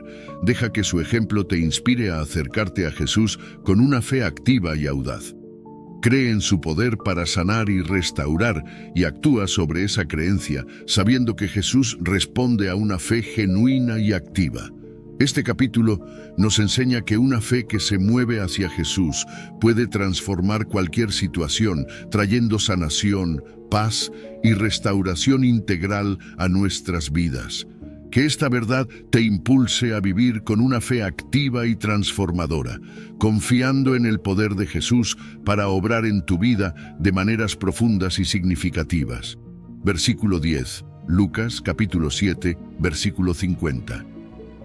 Deja que su ejemplo te inspire a acercarte a Jesús con una fe activa y audaz. Cree en su poder para sanar y restaurar y actúa sobre esa creencia, sabiendo que Jesús responde a una fe genuina y activa. Este capítulo nos enseña que una fe que se mueve hacia Jesús puede transformar cualquier situación, trayendo sanación, paz y restauración integral a nuestras vidas. Que esta verdad te impulse a vivir con una fe activa y transformadora, confiando en el poder de Jesús para obrar en tu vida de maneras profundas y significativas. Versículo 10, Lucas capítulo 7, versículo 50.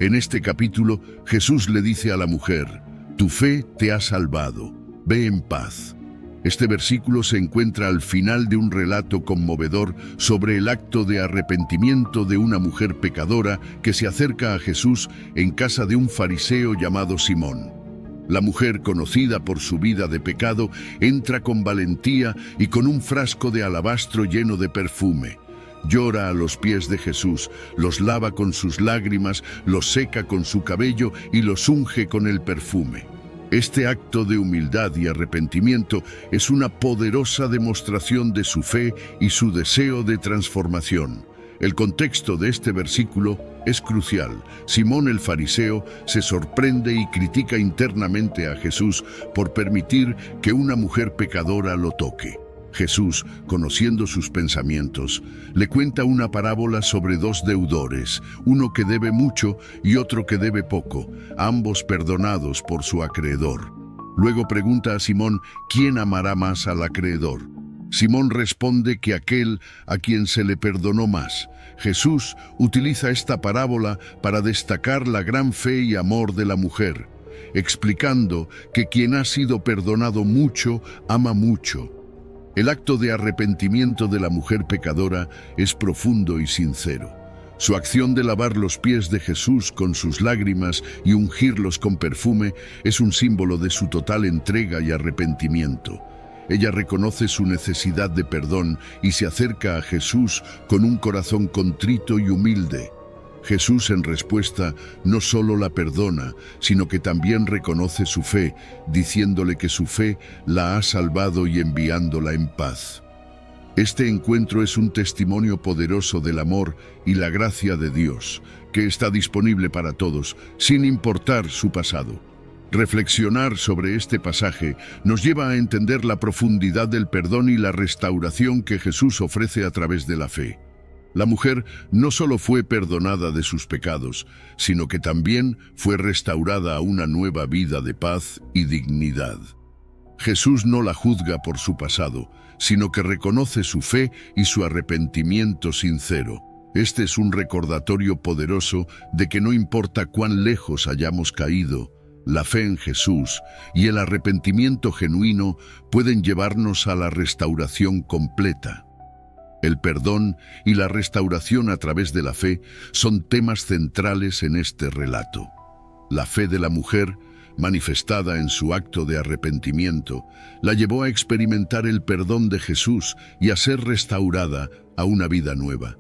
En este capítulo, Jesús le dice a la mujer: «Tu fe te ha salvado, ve en paz». Este versículo se encuentra al final de un relato conmovedor sobre el acto de arrepentimiento de una mujer pecadora que se acerca a Jesús en casa de un fariseo llamado Simón. La mujer, conocida por su vida de pecado, entra con valentía y con un frasco de alabastro lleno de perfume. Llora a los pies de Jesús, los lava con sus lágrimas, los seca con su cabello y los unge con el perfume. Este acto de humildad y arrepentimiento es una poderosa demostración de su fe y su deseo de transformación. El contexto de este versículo es crucial. Simón el fariseo se sorprende y critica internamente a Jesús por permitir que una mujer pecadora lo toque. Jesús, conociendo sus pensamientos, le cuenta una parábola sobre dos deudores, uno que debe mucho y otro que debe poco, ambos perdonados por su acreedor. Luego pregunta a Simón, ¿quién amará más al acreedor? Simón responde que aquel a quien se le perdonó más. Jesús utiliza esta parábola para destacar la gran fe y amor de la mujer, explicando que quien ha sido perdonado mucho, ama mucho. El acto de arrepentimiento de la mujer pecadora es profundo y sincero. Su acción de lavar los pies de Jesús con sus lágrimas y ungirlos con perfume es un símbolo de su total entrega y arrepentimiento. Ella reconoce su necesidad de perdón y se acerca a Jesús con un corazón contrito y humilde. Jesús, en respuesta, no solo la perdona, sino que también reconoce su fe, diciéndole que su fe la ha salvado y enviándola en paz. Este encuentro es un testimonio poderoso del amor y la gracia de Dios, que está disponible para todos, sin importar su pasado. Reflexionar sobre este pasaje nos lleva a entender la profundidad del perdón y la restauración que Jesús ofrece a través de la fe. La mujer no solo fue perdonada de sus pecados, sino que también fue restaurada a una nueva vida de paz y dignidad. Jesús no la juzga por su pasado, sino que reconoce su fe y su arrepentimiento sincero. Este es un recordatorio poderoso de que no importa cuán lejos hayamos caído, la fe en Jesús y el arrepentimiento genuino pueden llevarnos a la restauración completa. El perdón y la restauración a través de la fe son temas centrales en este relato. La fe de la mujer, manifestada en su acto de arrepentimiento, la llevó a experimentar el perdón de Jesús y a ser restaurada a una vida nueva.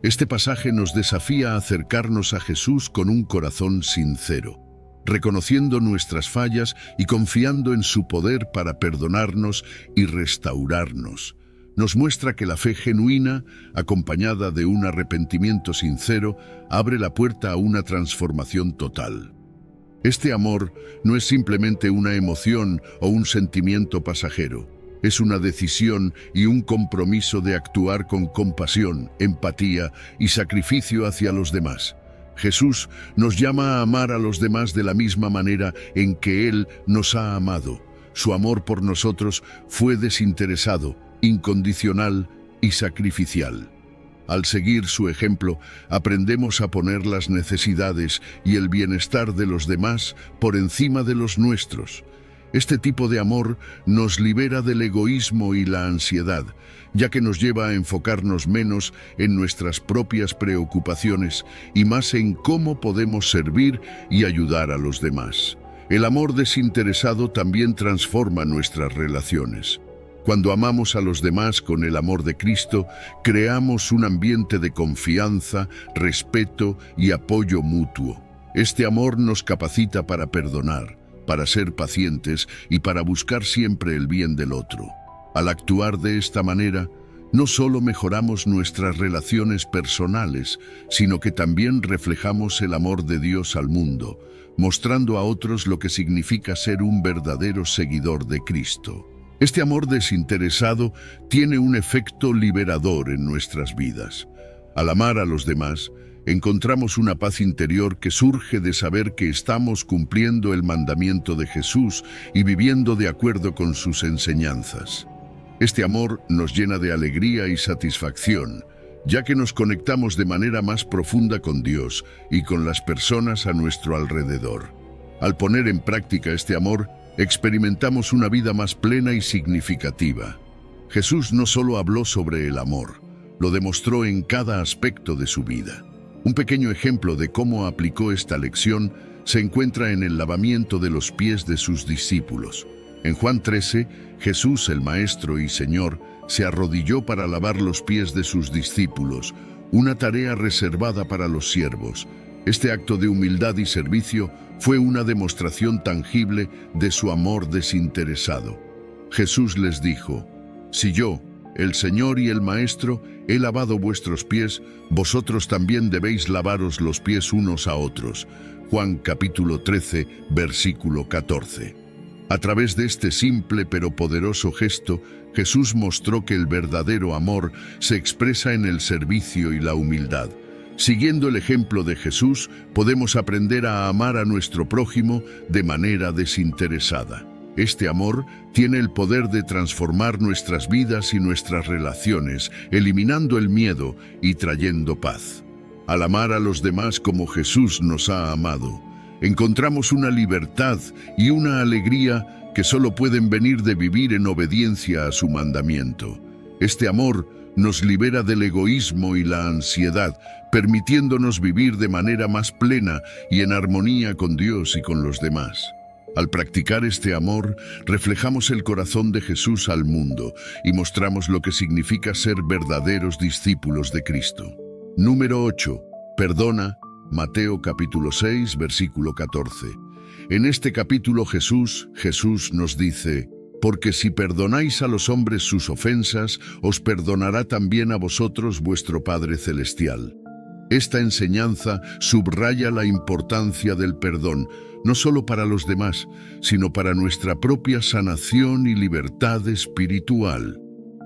Este pasaje nos desafía a acercarnos a Jesús con un corazón sincero, reconociendo nuestras fallas y confiando en su poder para perdonarnos y restaurarnos. Nos muestra que la fe genuina, acompañada de un arrepentimiento sincero, abre la puerta a una transformación total. Este amor no es simplemente una emoción o un sentimiento pasajero. Es una decisión y un compromiso de actuar con compasión, empatía y sacrificio hacia los demás. Jesús nos llama a amar a los demás de la misma manera en que Él nos ha amado. Su amor por nosotros fue desinteresado, incondicional y sacrificial. Al seguir su ejemplo, aprendemos a poner las necesidades y el bienestar de los demás por encima de los nuestros. Este tipo de amor nos libera del egoísmo y la ansiedad, ya que nos lleva a enfocarnos menos en nuestras propias preocupaciones y más en cómo podemos servir y ayudar a los demás. El amor desinteresado también transforma nuestras relaciones. Cuando amamos a los demás con el amor de Cristo, creamos un ambiente de confianza, respeto y apoyo mutuo. Este amor nos capacita para perdonar, para ser pacientes y para buscar siempre el bien del otro. Al actuar de esta manera, no solo mejoramos nuestras relaciones personales, sino que también reflejamos el amor de Dios al mundo, mostrando a otros lo que significa ser un verdadero seguidor de Cristo. Este amor desinteresado tiene un efecto liberador en nuestras vidas. Al amar a los demás, encontramos una paz interior que surge de saber que estamos cumpliendo el mandamiento de Jesús y viviendo de acuerdo con sus enseñanzas. Este amor nos llena de alegría y satisfacción, ya que nos conectamos de manera más profunda con Dios y con las personas a nuestro alrededor. Al poner en práctica este amor, experimentamos una vida más plena y significativa. Jesús no solo habló sobre el amor, lo demostró en cada aspecto de su vida. Un pequeño ejemplo de cómo aplicó esta lección se encuentra en el lavamiento de los pies de sus discípulos. En Juan 13, Jesús, el Maestro y Señor, se arrodilló para lavar los pies de sus discípulos, una tarea reservada para los siervos. Este acto de humildad y servicio fue una demostración tangible de su amor desinteresado. Jesús les dijo: «Si yo, el Señor y el Maestro, he lavado vuestros pies, vosotros también debéis lavaros los pies unos a otros. Juan capítulo 13, versículo 14. A través de este simple pero poderoso gesto, Jesús mostró que el verdadero amor se expresa en el servicio y la humildad. Siguiendo el ejemplo de Jesús, podemos aprender a amar a nuestro prójimo de manera desinteresada. Este amor tiene el poder de transformar nuestras vidas y nuestras relaciones, eliminando el miedo y trayendo paz. Al amar a los demás como Jesús nos ha amado, encontramos una libertad y una alegría que solo pueden venir de vivir en obediencia a su mandamiento. Este amor nos libera del egoísmo y la ansiedad, permitiéndonos vivir de manera más plena y en armonía con Dios y con los demás. Al practicar este amor, reflejamos el corazón de Jesús al mundo y mostramos lo que significa ser verdaderos discípulos de Cristo. Número 8. Perdona. Mateo capítulo 6, versículo 14. En este capítulo Jesús nos dice: porque si perdonáis a los hombres sus ofensas, os perdonará también a vosotros vuestro Padre Celestial. Esta enseñanza subraya la importancia del perdón, no solo para los demás, sino para nuestra propia sanación y libertad espiritual.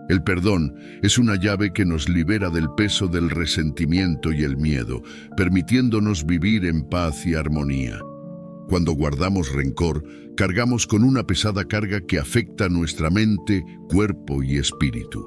El perdón es una llave que nos libera del peso del resentimiento y el miedo, permitiéndonos vivir en paz y armonía. Cuando guardamos rencor, cargamos con una pesada carga que afecta nuestra mente, cuerpo y espíritu.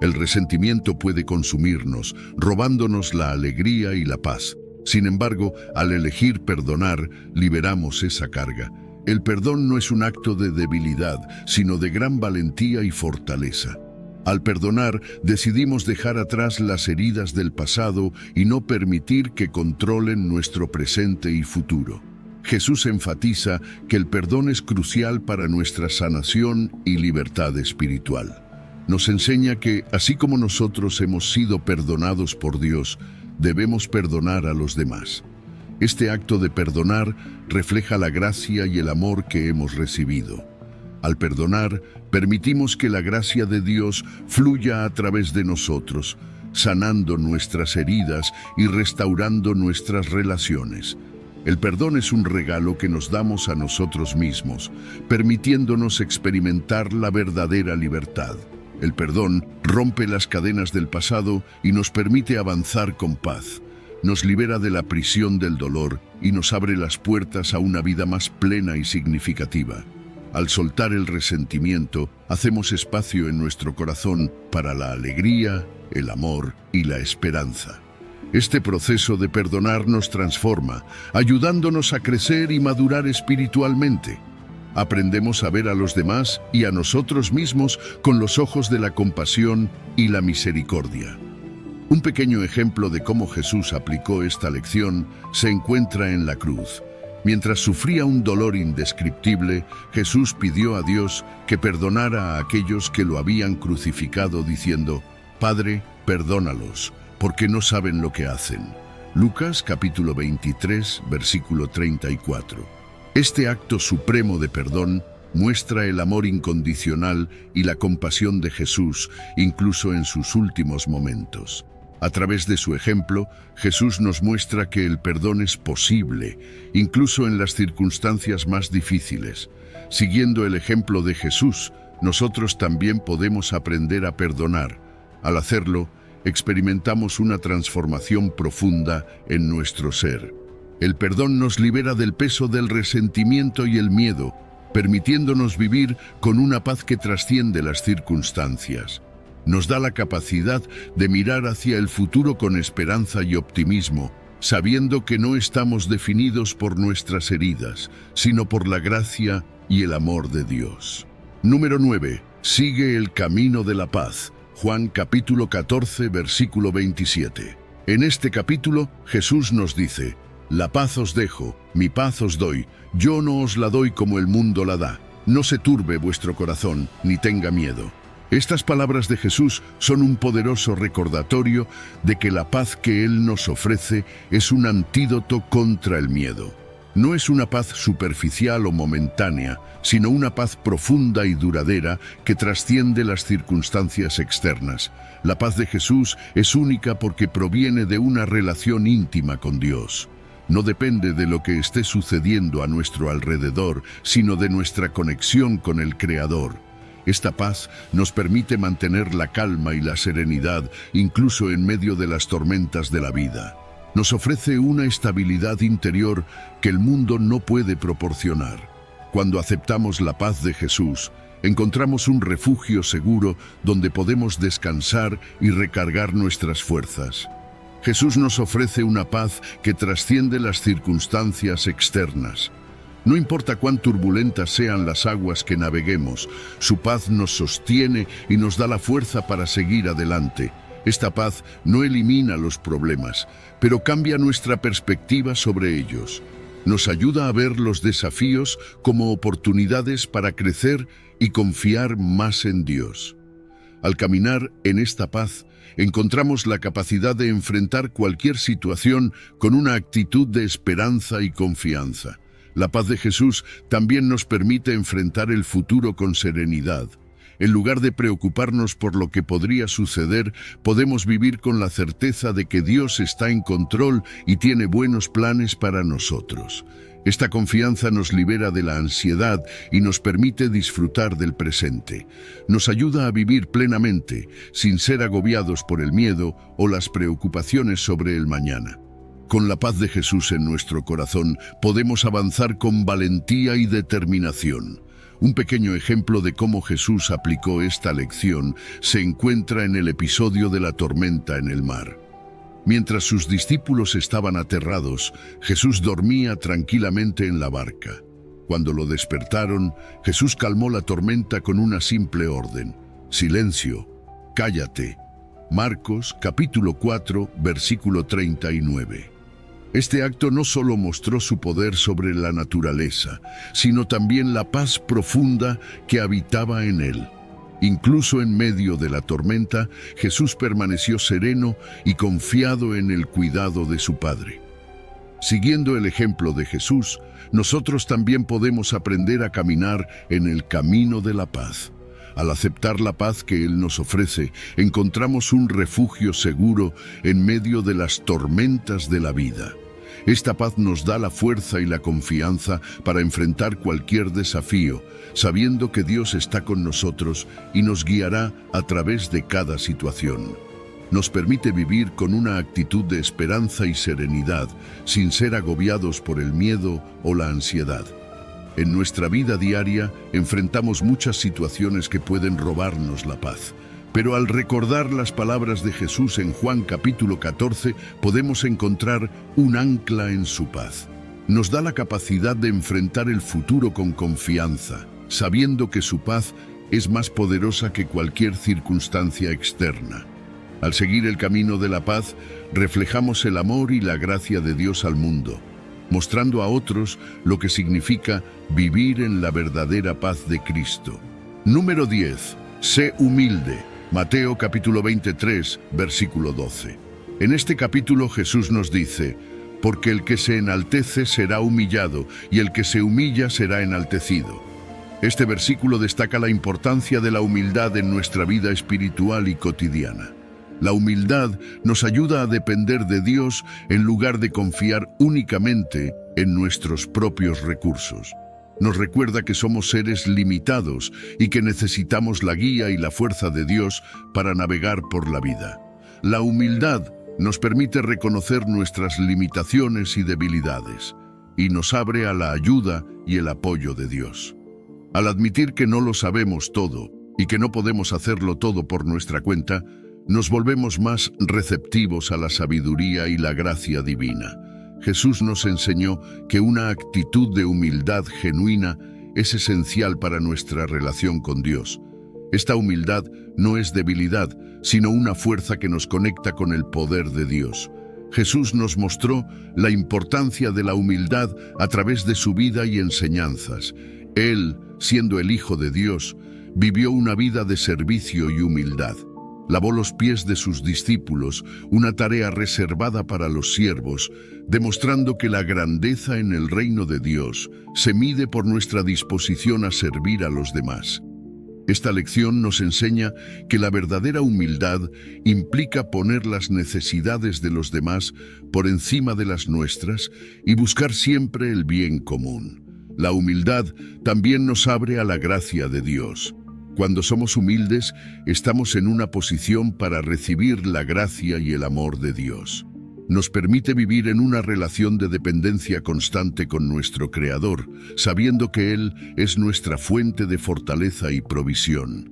El resentimiento puede consumirnos, robándonos la alegría y la paz. Sin embargo, al elegir perdonar, liberamos esa carga. El perdón no es un acto de debilidad, sino de gran valentía y fortaleza. Al perdonar, decidimos dejar atrás las heridas del pasado y no permitir que controlen nuestro presente y futuro. Jesús enfatiza que el perdón es crucial para nuestra sanación y libertad espiritual. Nos enseña que, así como nosotros hemos sido perdonados por Dios, debemos perdonar a los demás. Este acto de perdonar refleja la gracia y el amor que hemos recibido. Al perdonar, permitimos que la gracia de Dios fluya a través de nosotros, sanando nuestras heridas y restaurando nuestras relaciones. El perdón es un regalo que nos damos a nosotros mismos, permitiéndonos experimentar la verdadera libertad. El perdón rompe las cadenas del pasado y nos permite avanzar con paz. Nos libera de la prisión del dolor y nos abre las puertas a una vida más plena y significativa. Al soltar el resentimiento, hacemos espacio en nuestro corazón para la alegría, el amor y la esperanza. Este proceso de perdonar nos transforma, ayudándonos a crecer y madurar espiritualmente. Aprendemos a ver a los demás y a nosotros mismos con los ojos de la compasión y la misericordia. Un pequeño ejemplo de cómo Jesús aplicó esta lección se encuentra en la cruz. Mientras sufría un dolor indescriptible, Jesús pidió a Dios que perdonara a aquellos que lo habían crucificado, diciendo: Padre, perdónalos, porque no saben lo que hacen. Lucas capítulo 23, versículo 34. Este acto supremo de perdón muestra el amor incondicional y la compasión de Jesús, incluso en sus últimos momentos. A través de su ejemplo, Jesús nos muestra que el perdón es posible, incluso en las circunstancias más difíciles. Siguiendo el ejemplo de Jesús, nosotros también podemos aprender a perdonar. Al hacerlo, experimentamos una transformación profunda en nuestro ser. El perdón nos libera del peso del resentimiento y el miedo, permitiéndonos vivir con una paz que trasciende las circunstancias. Nos da la capacidad de mirar hacia el futuro con esperanza y optimismo, sabiendo que no estamos definidos por nuestras heridas, sino por la gracia y el amor de Dios. Número 9. Sigue el camino de la paz. Juan capítulo 14, versículo 27. En este capítulo, Jesús nos dice: La paz os dejo, mi paz os doy, yo no os la doy como el mundo la da. No se turbe vuestro corazón, ni tenga miedo. Estas palabras de Jesús son un poderoso recordatorio de que la paz que Él nos ofrece es un antídoto contra el miedo. No es una paz superficial o momentánea, sino una paz profunda y duradera que trasciende las circunstancias externas. La paz de Jesús es única porque proviene de una relación íntima con Dios. No depende de lo que esté sucediendo a nuestro alrededor, sino de nuestra conexión con el Creador. Esta paz nos permite mantener la calma y la serenidad incluso en medio de las tormentas de la vida. Nos ofrece una estabilidad interior que el mundo no puede proporcionar. Cuando aceptamos la paz de Jesús, encontramos un refugio seguro donde podemos descansar y recargar nuestras fuerzas. Jesús nos ofrece una paz que trasciende las circunstancias externas. No importa cuán turbulentas sean las aguas que naveguemos, su paz nos sostiene y nos da la fuerza para seguir adelante. Esta paz no elimina los problemas, pero cambia nuestra perspectiva sobre ellos. Nos ayuda a ver los desafíos como oportunidades para crecer y confiar más en Dios. Al caminar en esta paz, encontramos la capacidad de enfrentar cualquier situación con una actitud de esperanza y confianza. La paz de Jesús también nos permite enfrentar el futuro con serenidad. En lugar de preocuparnos por lo que podría suceder, podemos vivir con la certeza de que Dios está en control y tiene buenos planes para nosotros. Esta confianza nos libera de la ansiedad y nos permite disfrutar del presente. Nos ayuda a vivir plenamente, sin ser agobiados por el miedo o las preocupaciones sobre el mañana. Con la paz de Jesús en nuestro corazón, podemos avanzar con valentía y determinación. Un pequeño ejemplo de cómo Jesús aplicó esta lección se encuentra en el episodio de la tormenta en el mar. Mientras sus discípulos estaban aterrados, Jesús dormía tranquilamente en la barca. Cuando lo despertaron, Jesús calmó la tormenta con una simple orden: silencio, cállate. Marcos capítulo 4, versículo 39. Este acto no solo mostró su poder sobre la naturaleza, sino también la paz profunda que habitaba en él. Incluso en medio de la tormenta, Jesús permaneció sereno y confiado en el cuidado de su Padre. Siguiendo el ejemplo de Jesús, nosotros también podemos aprender a caminar en el camino de la paz. Al aceptar la paz que Él nos ofrece, encontramos un refugio seguro en medio de las tormentas de la vida. Esta paz nos da la fuerza y la confianza para enfrentar cualquier desafío, sabiendo que Dios está con nosotros y nos guiará a través de cada situación. Nos permite vivir con una actitud de esperanza y serenidad, sin ser agobiados por el miedo o la ansiedad. En nuestra vida diaria enfrentamos muchas situaciones que pueden robarnos la paz. Pero al recordar las palabras de Jesús en Juan capítulo 14, podemos encontrar un ancla en su paz. Nos da la capacidad de enfrentar el futuro con confianza, sabiendo que su paz es más poderosa que cualquier circunstancia externa. Al seguir el camino de la paz, reflejamos el amor y la gracia de Dios al mundo, mostrando a otros lo que significa vivir en la verdadera paz de Cristo. Número 10. Sé humilde. Mateo capítulo 23, versículo 12. En este capítulo Jesús nos dice: porque el que se enaltece será humillado, y el que se humilla será enaltecido. Este versículo destaca la importancia de la humildad en nuestra vida espiritual y cotidiana. La humildad nos ayuda a depender de Dios en lugar de confiar únicamente en nuestros propios recursos. Nos recuerda que somos seres limitados y que necesitamos la guía y la fuerza de Dios para navegar por la vida. La humildad nos permite reconocer nuestras limitaciones y debilidades y nos abre a la ayuda y el apoyo de Dios. Al admitir que no lo sabemos todo y que no podemos hacerlo todo por nuestra cuenta, nos volvemos más receptivos a la sabiduría y la gracia divina. Jesús nos enseñó que una actitud de humildad genuina es esencial para nuestra relación con Dios. Esta humildad no es debilidad, sino una fuerza que nos conecta con el poder de Dios. Jesús nos mostró la importancia de la humildad a través de su vida y enseñanzas. Él, siendo el Hijo de Dios, vivió una vida de servicio y humildad. Lavó los pies de sus discípulos, una tarea reservada para los siervos, demostrando que la grandeza en el reino de Dios se mide por nuestra disposición a servir a los demás. Esta lección nos enseña que la verdadera humildad implica poner las necesidades de los demás por encima de las nuestras y buscar siempre el bien común. La humildad también nos abre a la gracia de Dios. Cuando somos humildes, estamos en una posición para recibir la gracia y el amor de Dios. Nos permite vivir en una relación de dependencia constante con nuestro Creador, sabiendo que Él es nuestra fuente de fortaleza y provisión.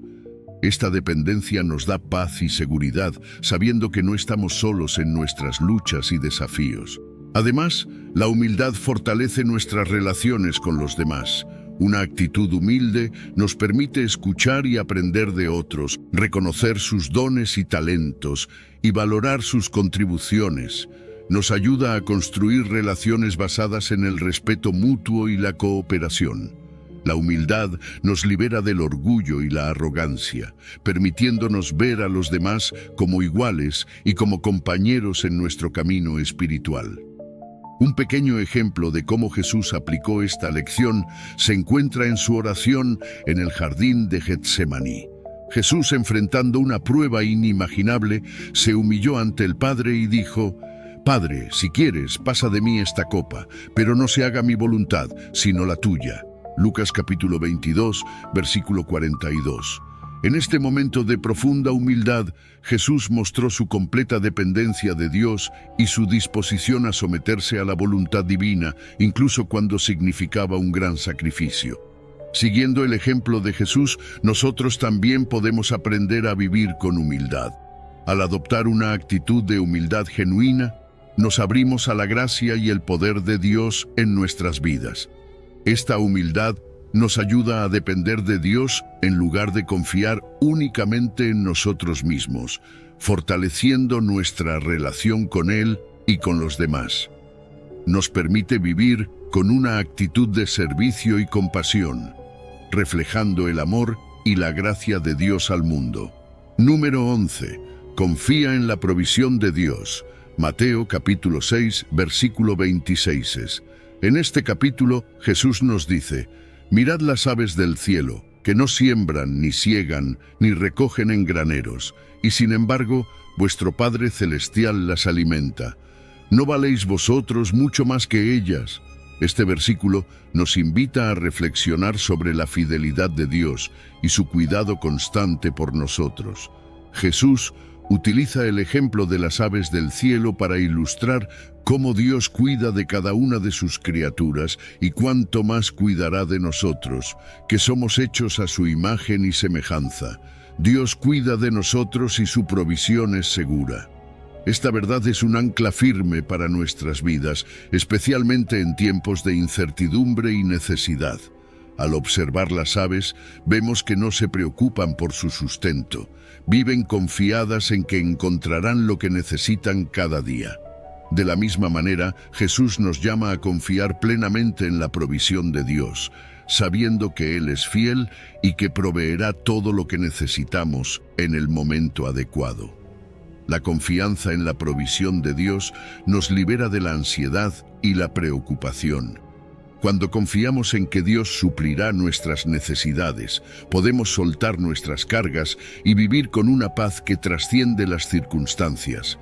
Esta dependencia nos da paz y seguridad, sabiendo que no estamos solos en nuestras luchas y desafíos. Además, la humildad fortalece nuestras relaciones con los demás. Una actitud humilde nos permite escuchar y aprender de otros, reconocer sus dones y talentos y valorar sus contribuciones. Nos ayuda a construir relaciones basadas en el respeto mutuo y la cooperación. La humildad nos libera del orgullo y la arrogancia, permitiéndonos ver a los demás como iguales y como compañeros en nuestro camino espiritual. Un pequeño ejemplo de cómo Jesús aplicó esta lección se encuentra en su oración en el jardín de Getsemaní. Jesús, enfrentando una prueba inimaginable, se humilló ante el Padre y dijo: «Padre, si quieres, pasa de mí esta copa, pero no se haga mi voluntad, sino la tuya». Lucas capítulo 22, versículo 42. En este momento de profunda humildad, Jesús mostró su completa dependencia de Dios y su disposición a someterse a la voluntad divina, incluso cuando significaba un gran sacrificio. Siguiendo el ejemplo de Jesús, nosotros también podemos aprender a vivir con humildad. Al adoptar una actitud de humildad genuina, nos abrimos a la gracia y el poder de Dios en nuestras vidas. Esta humildad nos ayuda a depender de Dios en lugar de confiar únicamente en nosotros mismos, fortaleciendo nuestra relación con Él y con los demás. Nos permite vivir con una actitud de servicio y compasión, reflejando el amor y la gracia de Dios al mundo. Número 11. Confía en la provisión de Dios. Mateo capítulo 6, versículo 26. En este capítulo, Jesús nos dice: «Mirad las aves del cielo, que no siembran, ni siegan, ni recogen en graneros, y sin embargo, vuestro Padre Celestial las alimenta. ¿No valéis vosotros mucho más que ellas?». Este versículo nos invita a reflexionar sobre la fidelidad de Dios y su cuidado constante por nosotros. Jesús utiliza el ejemplo de las aves del cielo para ilustrar cómo Dios cuida de cada una de sus criaturas y cuánto más cuidará de nosotros, que somos hechos a su imagen y semejanza. Dios cuida de nosotros y su provisión es segura. Esta verdad es un ancla firme para nuestras vidas, especialmente en tiempos de incertidumbre y necesidad. Al observar las aves, vemos que no se preocupan por su sustento. Viven confiadas en que encontrarán lo que necesitan cada día. De la misma manera, Jesús nos llama a confiar plenamente en la provisión de Dios, sabiendo que Él es fiel y que proveerá todo lo que necesitamos en el momento adecuado. La confianza en la provisión de Dios nos libera de la ansiedad y la preocupación. Cuando confiamos en que Dios suplirá nuestras necesidades, podemos soltar nuestras cargas y vivir con una paz que trasciende las circunstancias.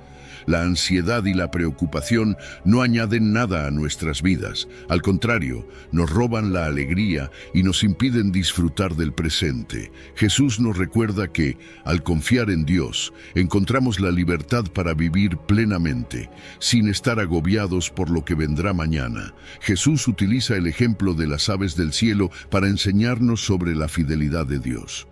La ansiedad y la preocupación no añaden nada a nuestras vidas. Al contrario, nos roban la alegría y nos impiden disfrutar del presente. Jesús nos recuerda que, al confiar en Dios, encontramos la libertad para vivir plenamente, sin estar agobiados por lo que vendrá mañana. Jesús utiliza el ejemplo de las aves del cielo para enseñarnos sobre la fidelidad de Dios.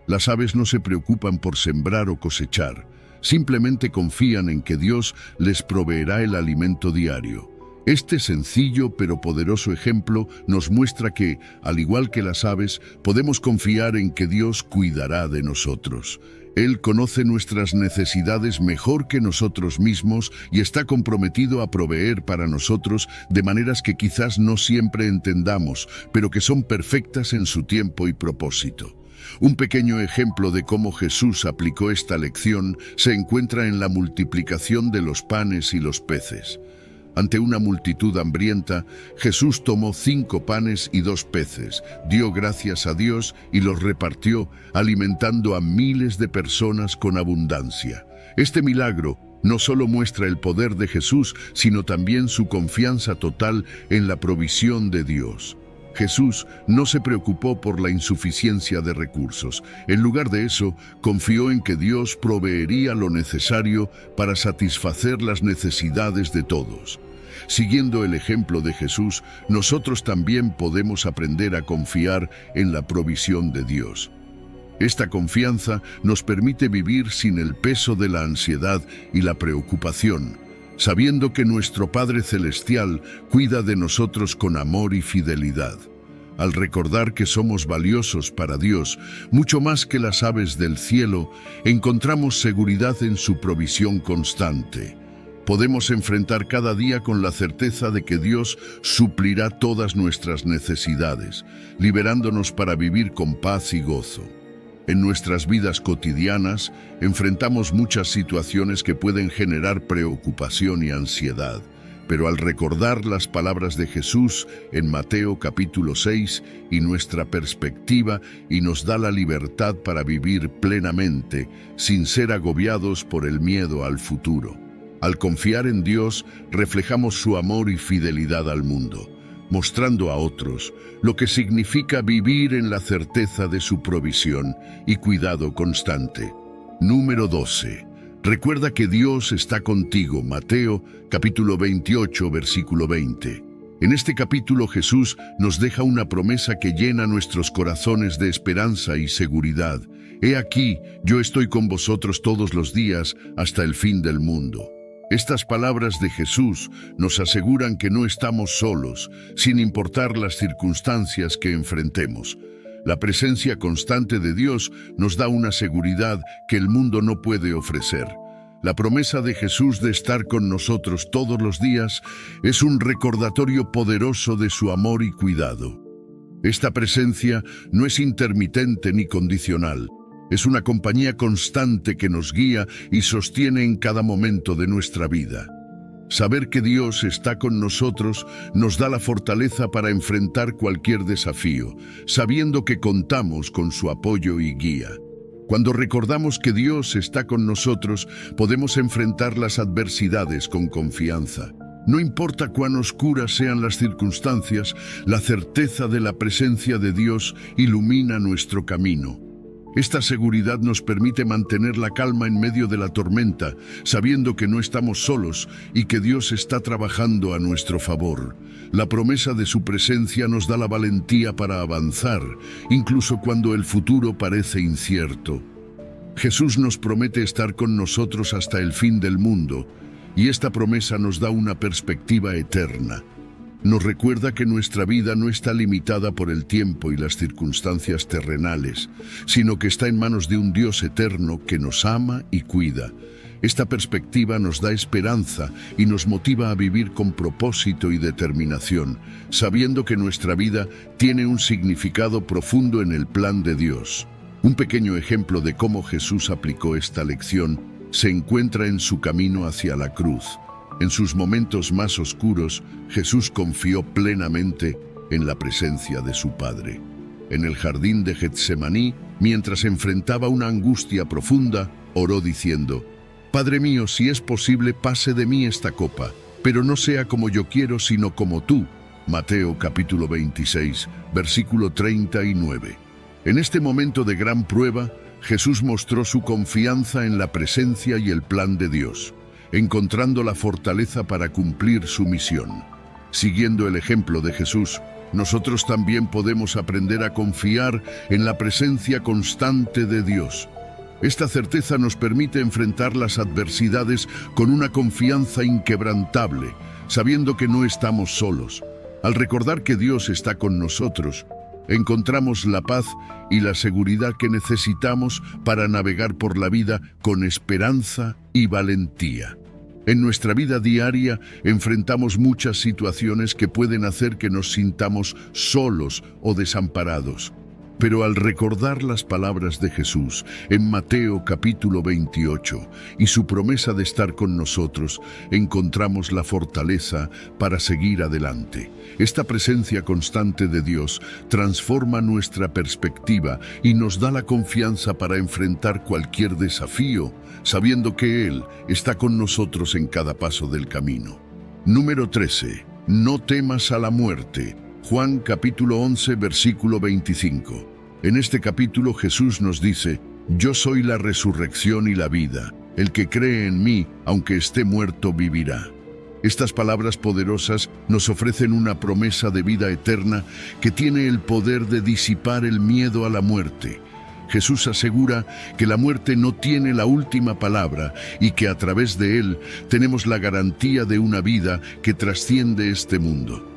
Las aves no se preocupan por sembrar o cosechar. Simplemente confían en que Dios les proveerá el alimento diario. Este sencillo pero poderoso ejemplo nos muestra que, al igual que las aves, podemos confiar en que Dios cuidará de nosotros. Él conoce nuestras necesidades mejor que nosotros mismos y está comprometido a proveer para nosotros de maneras que quizás no siempre entendamos, pero que son perfectas en su tiempo y propósito. Un pequeño ejemplo de cómo Jesús aplicó esta lección se encuentra en la multiplicación de los panes y los peces. Ante una multitud hambrienta, Jesús tomó 5 panes y 2 peces, dio gracias a Dios y los repartió, alimentando a miles de personas con abundancia. Este milagro no solo muestra el poder de Jesús, sino también su confianza total en la provisión de Dios. Jesús no se preocupó por la insuficiencia de recursos. En lugar de eso, confió en que Dios proveería lo necesario para satisfacer las necesidades de todos. Siguiendo el ejemplo de Jesús, nosotros también podemos aprender a confiar en la provisión de Dios. Esta confianza nos permite vivir sin el peso de la ansiedad y la preocupación, sabiendo que nuestro Padre Celestial cuida de nosotros con amor y fidelidad. Al recordar que somos valiosos para Dios, mucho más que las aves del cielo, encontramos seguridad en su provisión constante. Podemos enfrentar cada día con la certeza de que Dios suplirá todas nuestras necesidades, liberándonos para vivir con paz y gozo. En nuestras vidas cotidianas, enfrentamos muchas situaciones que pueden generar preocupación y ansiedad, pero al recordar las palabras de Jesús en Mateo capítulo 6 y nuestra perspectiva, y nos da la libertad para vivir plenamente, sin ser agobiados por el miedo al futuro. Al confiar en Dios, reflejamos su amor y fidelidad al mundo, mostrando a otros lo que significa vivir en la certeza de su provisión y cuidado constante. Número 12. Recuerda que Dios está contigo. Mateo capítulo 28, versículo 20. En este capítulo Jesús nos deja una promesa que llena nuestros corazones de esperanza y seguridad. He aquí, yo estoy con vosotros todos los días hasta el fin del mundo. Estas palabras de Jesús nos aseguran que no estamos solos, sin importar las circunstancias que enfrentemos. La presencia constante de Dios nos da una seguridad que el mundo no puede ofrecer. La promesa de Jesús de estar con nosotros todos los días es un recordatorio poderoso de su amor y cuidado. Esta presencia no es intermitente ni condicional. Es una compañía constante que nos guía y sostiene en cada momento de nuestra vida. Saber que Dios está con nosotros nos da la fortaleza para enfrentar cualquier desafío, sabiendo que contamos con su apoyo y guía. Cuando recordamos que Dios está con nosotros, podemos enfrentar las adversidades con confianza. No importa cuán oscuras sean las circunstancias, la certeza de la presencia de Dios ilumina nuestro camino. Esta seguridad nos permite mantener la calma en medio de la tormenta, sabiendo que no estamos solos y que Dios está trabajando a nuestro favor. La promesa de su presencia nos da la valentía para avanzar, incluso cuando el futuro parece incierto. Jesús nos promete estar con nosotros hasta el fin del mundo, y esta promesa nos da una perspectiva eterna. Nos recuerda que nuestra vida no está limitada por el tiempo y las circunstancias terrenales, sino que está en manos de un Dios eterno que nos ama y cuida. Esta perspectiva nos da esperanza y nos motiva a vivir con propósito y determinación, sabiendo que nuestra vida tiene un significado profundo en el plan de Dios. Un pequeño ejemplo de cómo Jesús aplicó esta lección se encuentra en su camino hacia la cruz. En sus momentos más oscuros, Jesús confió plenamente en la presencia de su Padre. En el jardín de Getsemaní, mientras enfrentaba una angustia profunda, oró diciendo: «Padre mío, si es posible, pase de mí esta copa, pero no sea como yo quiero, sino como tú». Mateo capítulo 26, versículo 39. En este momento de gran prueba, Jesús mostró su confianza en la presencia y el plan de Dios, encontrando la fortaleza para cumplir su misión. Siguiendo el ejemplo de Jesús, nosotros también podemos aprender a confiar en la presencia constante de Dios. Esta certeza nos permite enfrentar las adversidades con una confianza inquebrantable, sabiendo que no estamos solos. Al recordar que Dios está con nosotros, encontramos la paz y la seguridad que necesitamos para navegar por la vida con esperanza y valentía. En nuestra vida diaria enfrentamos muchas situaciones que pueden hacer que nos sintamos solos o desamparados. Pero al recordar las palabras de Jesús en Mateo capítulo 28 y su promesa de estar con nosotros, encontramos la fortaleza para seguir adelante. Esta presencia constante de Dios transforma nuestra perspectiva y nos da la confianza para enfrentar cualquier desafío, sabiendo que Él está con nosotros en cada paso del camino. Número 13. No temas a la muerte. Juan capítulo 11, versículo 25. En este capítulo Jesús nos dice: yo soy la resurrección y la vida. El que cree en mí, aunque esté muerto, vivirá. Estas palabras poderosas nos ofrecen una promesa de vida eterna que tiene el poder de disipar el miedo a la muerte. Jesús asegura que la muerte no tiene la última palabra y que a través de él tenemos la garantía de una vida que trasciende este mundo.